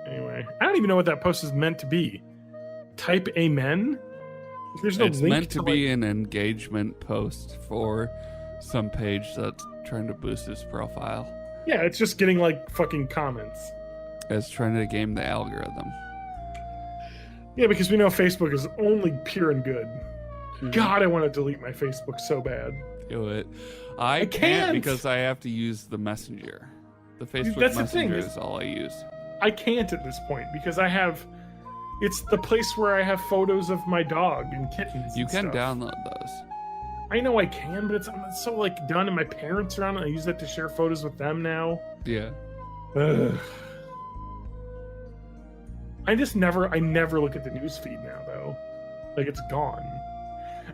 Anyway, I don't even know what that post is meant to be. Type amen? There's no It's link meant to be like... an engagement post for some page that's trying to boost his profile. Yeah, it's just getting like fucking comments. It's trying to game the algorithm. Yeah, because we know Facebook is only pure and good. God, I want to delete my Facebook so bad. Do it. I can't because I have to use the messenger. The Facebook That's Messenger the thing, is all I use. I can't at this point because I have... It's the place where I have photos of my dog and kittens. You and can stuff. download those. I know I can, but it's so like done, and my parents are on it. I use that to share photos with them now. Yeah. Ugh. I never look at the news feed now though. Like it's gone.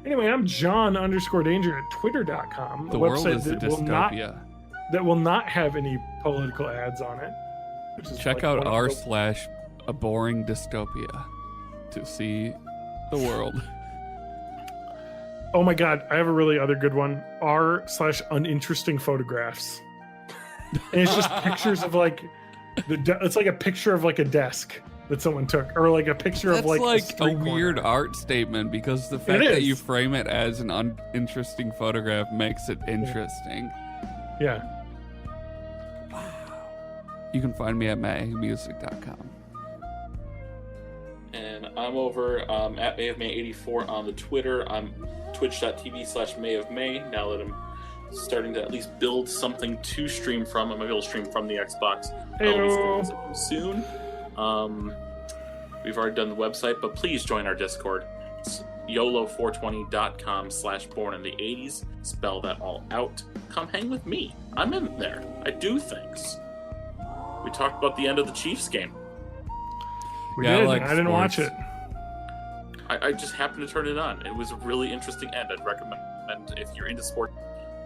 Anyway, I'm John_Danger at twitter.com. The world is a dystopia. That will not have any political ads on it. Check out r/a boring dystopia to see the world. Oh my god, I have a really other good one. r/uninteresting photographs. And it's just pictures of like it's like a picture of like a desk that someone took, or like a picture That's of like a street weird corner. art statement because the fact that you frame it as an uninteresting photograph makes it interesting. Yeah. Wow. You can find me at maymusic.com. And I'm over at mayofmay84 on the Twitter. I'm twitch.tv/mayofmay. Now that I'm starting to at least build something to stream from, I'm going to be able to stream from the Xbox. I'll be streaming something soon. We've already done the website, but please join our Discord. It's YOLO420.com/born in the 80s. Spell that all out. Come hang with me. I'm in there. I do things. We talked about the end of the Chiefs game. We did. I didn't watch it. I just happened to turn it on. It was a really interesting end. I'd recommend, if you're into sport,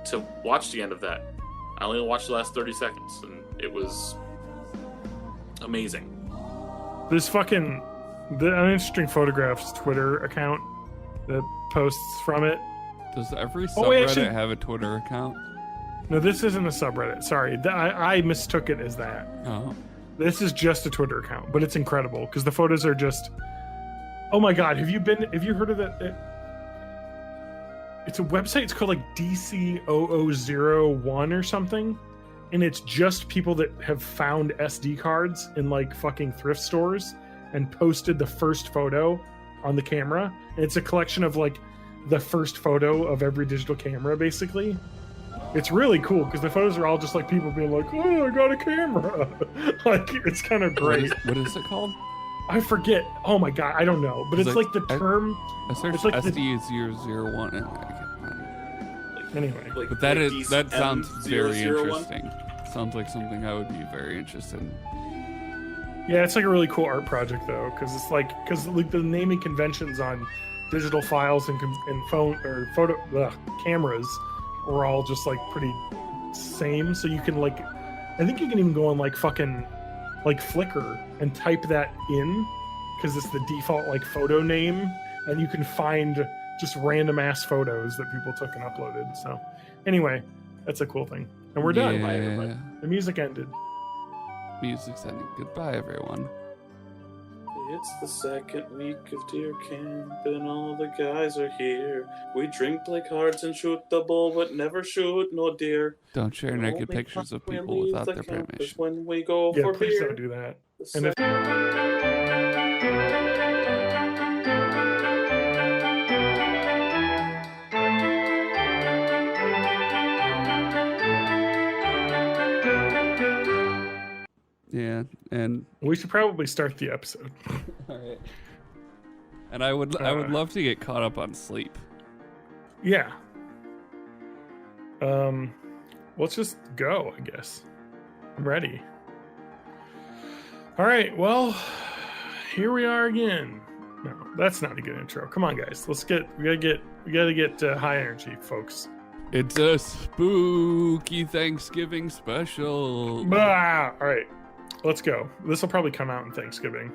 to watch the end of that. I only watched the last 30 seconds, and it was amazing. This fucking the uninteresting photographs Twitter account that posts from it. Does every subreddit have a Twitter account? No, this isn't a subreddit. Sorry, I mistook it as that. Oh. This is just a Twitter account, but it's incredible because the photos are just. Oh my god, have you heard of that? It's a website. It's called like DC0001 or something, and it's just people that have found SD cards in like fucking thrift stores and posted the first photo on the camera. And it's a collection of like the first photo of every digital camera, basically. It's really cool because the photos are all just like people being like, "Oh, I got a camera." Like it's kind of great. What is it called? I forget. Oh my god, I don't know. But it's like the term. I searched like SD001 and anyway. but that sounds very 001? interesting. Sounds like something I would be very interested in. Yeah, it's like a really cool art project though, because it's like the naming conventions on digital files and phone or photo cameras are all just like pretty same. So you can like, I think you can even go on like fucking like Flickr and type that in because it's the default like photo name, and you can find just random ass photos that people took and uploaded. So anyway, that's a cool thing, and we're done. Bye, everybody. The music ended. Music's ending. Goodbye, everyone. It's the second week of deer camp and all the guys are here. We drink, play cards, and shoot the bull, but never shoot no deer. Don't share naked Only pictures of we people leave without the their campus permission. when we go Yeah, for please beer. don't do that. The And if Yeah, and we should probably start the episode. all right. And I would love to get caught up on sleep. Yeah. Let's just go, I guess. I'm ready. All right, well, here we are again. No, that's not a good intro. Come on, guys. We gotta get high energy, folks. It's a spooky Thanksgiving special. Bah! All right, let's go. This will probably come out in Thanksgiving.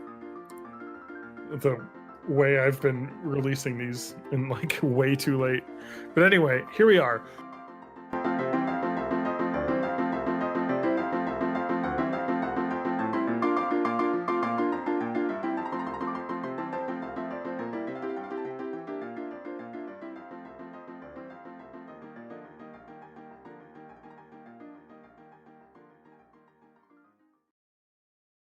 The way I've been releasing these in like way too late. But anyway, here we are.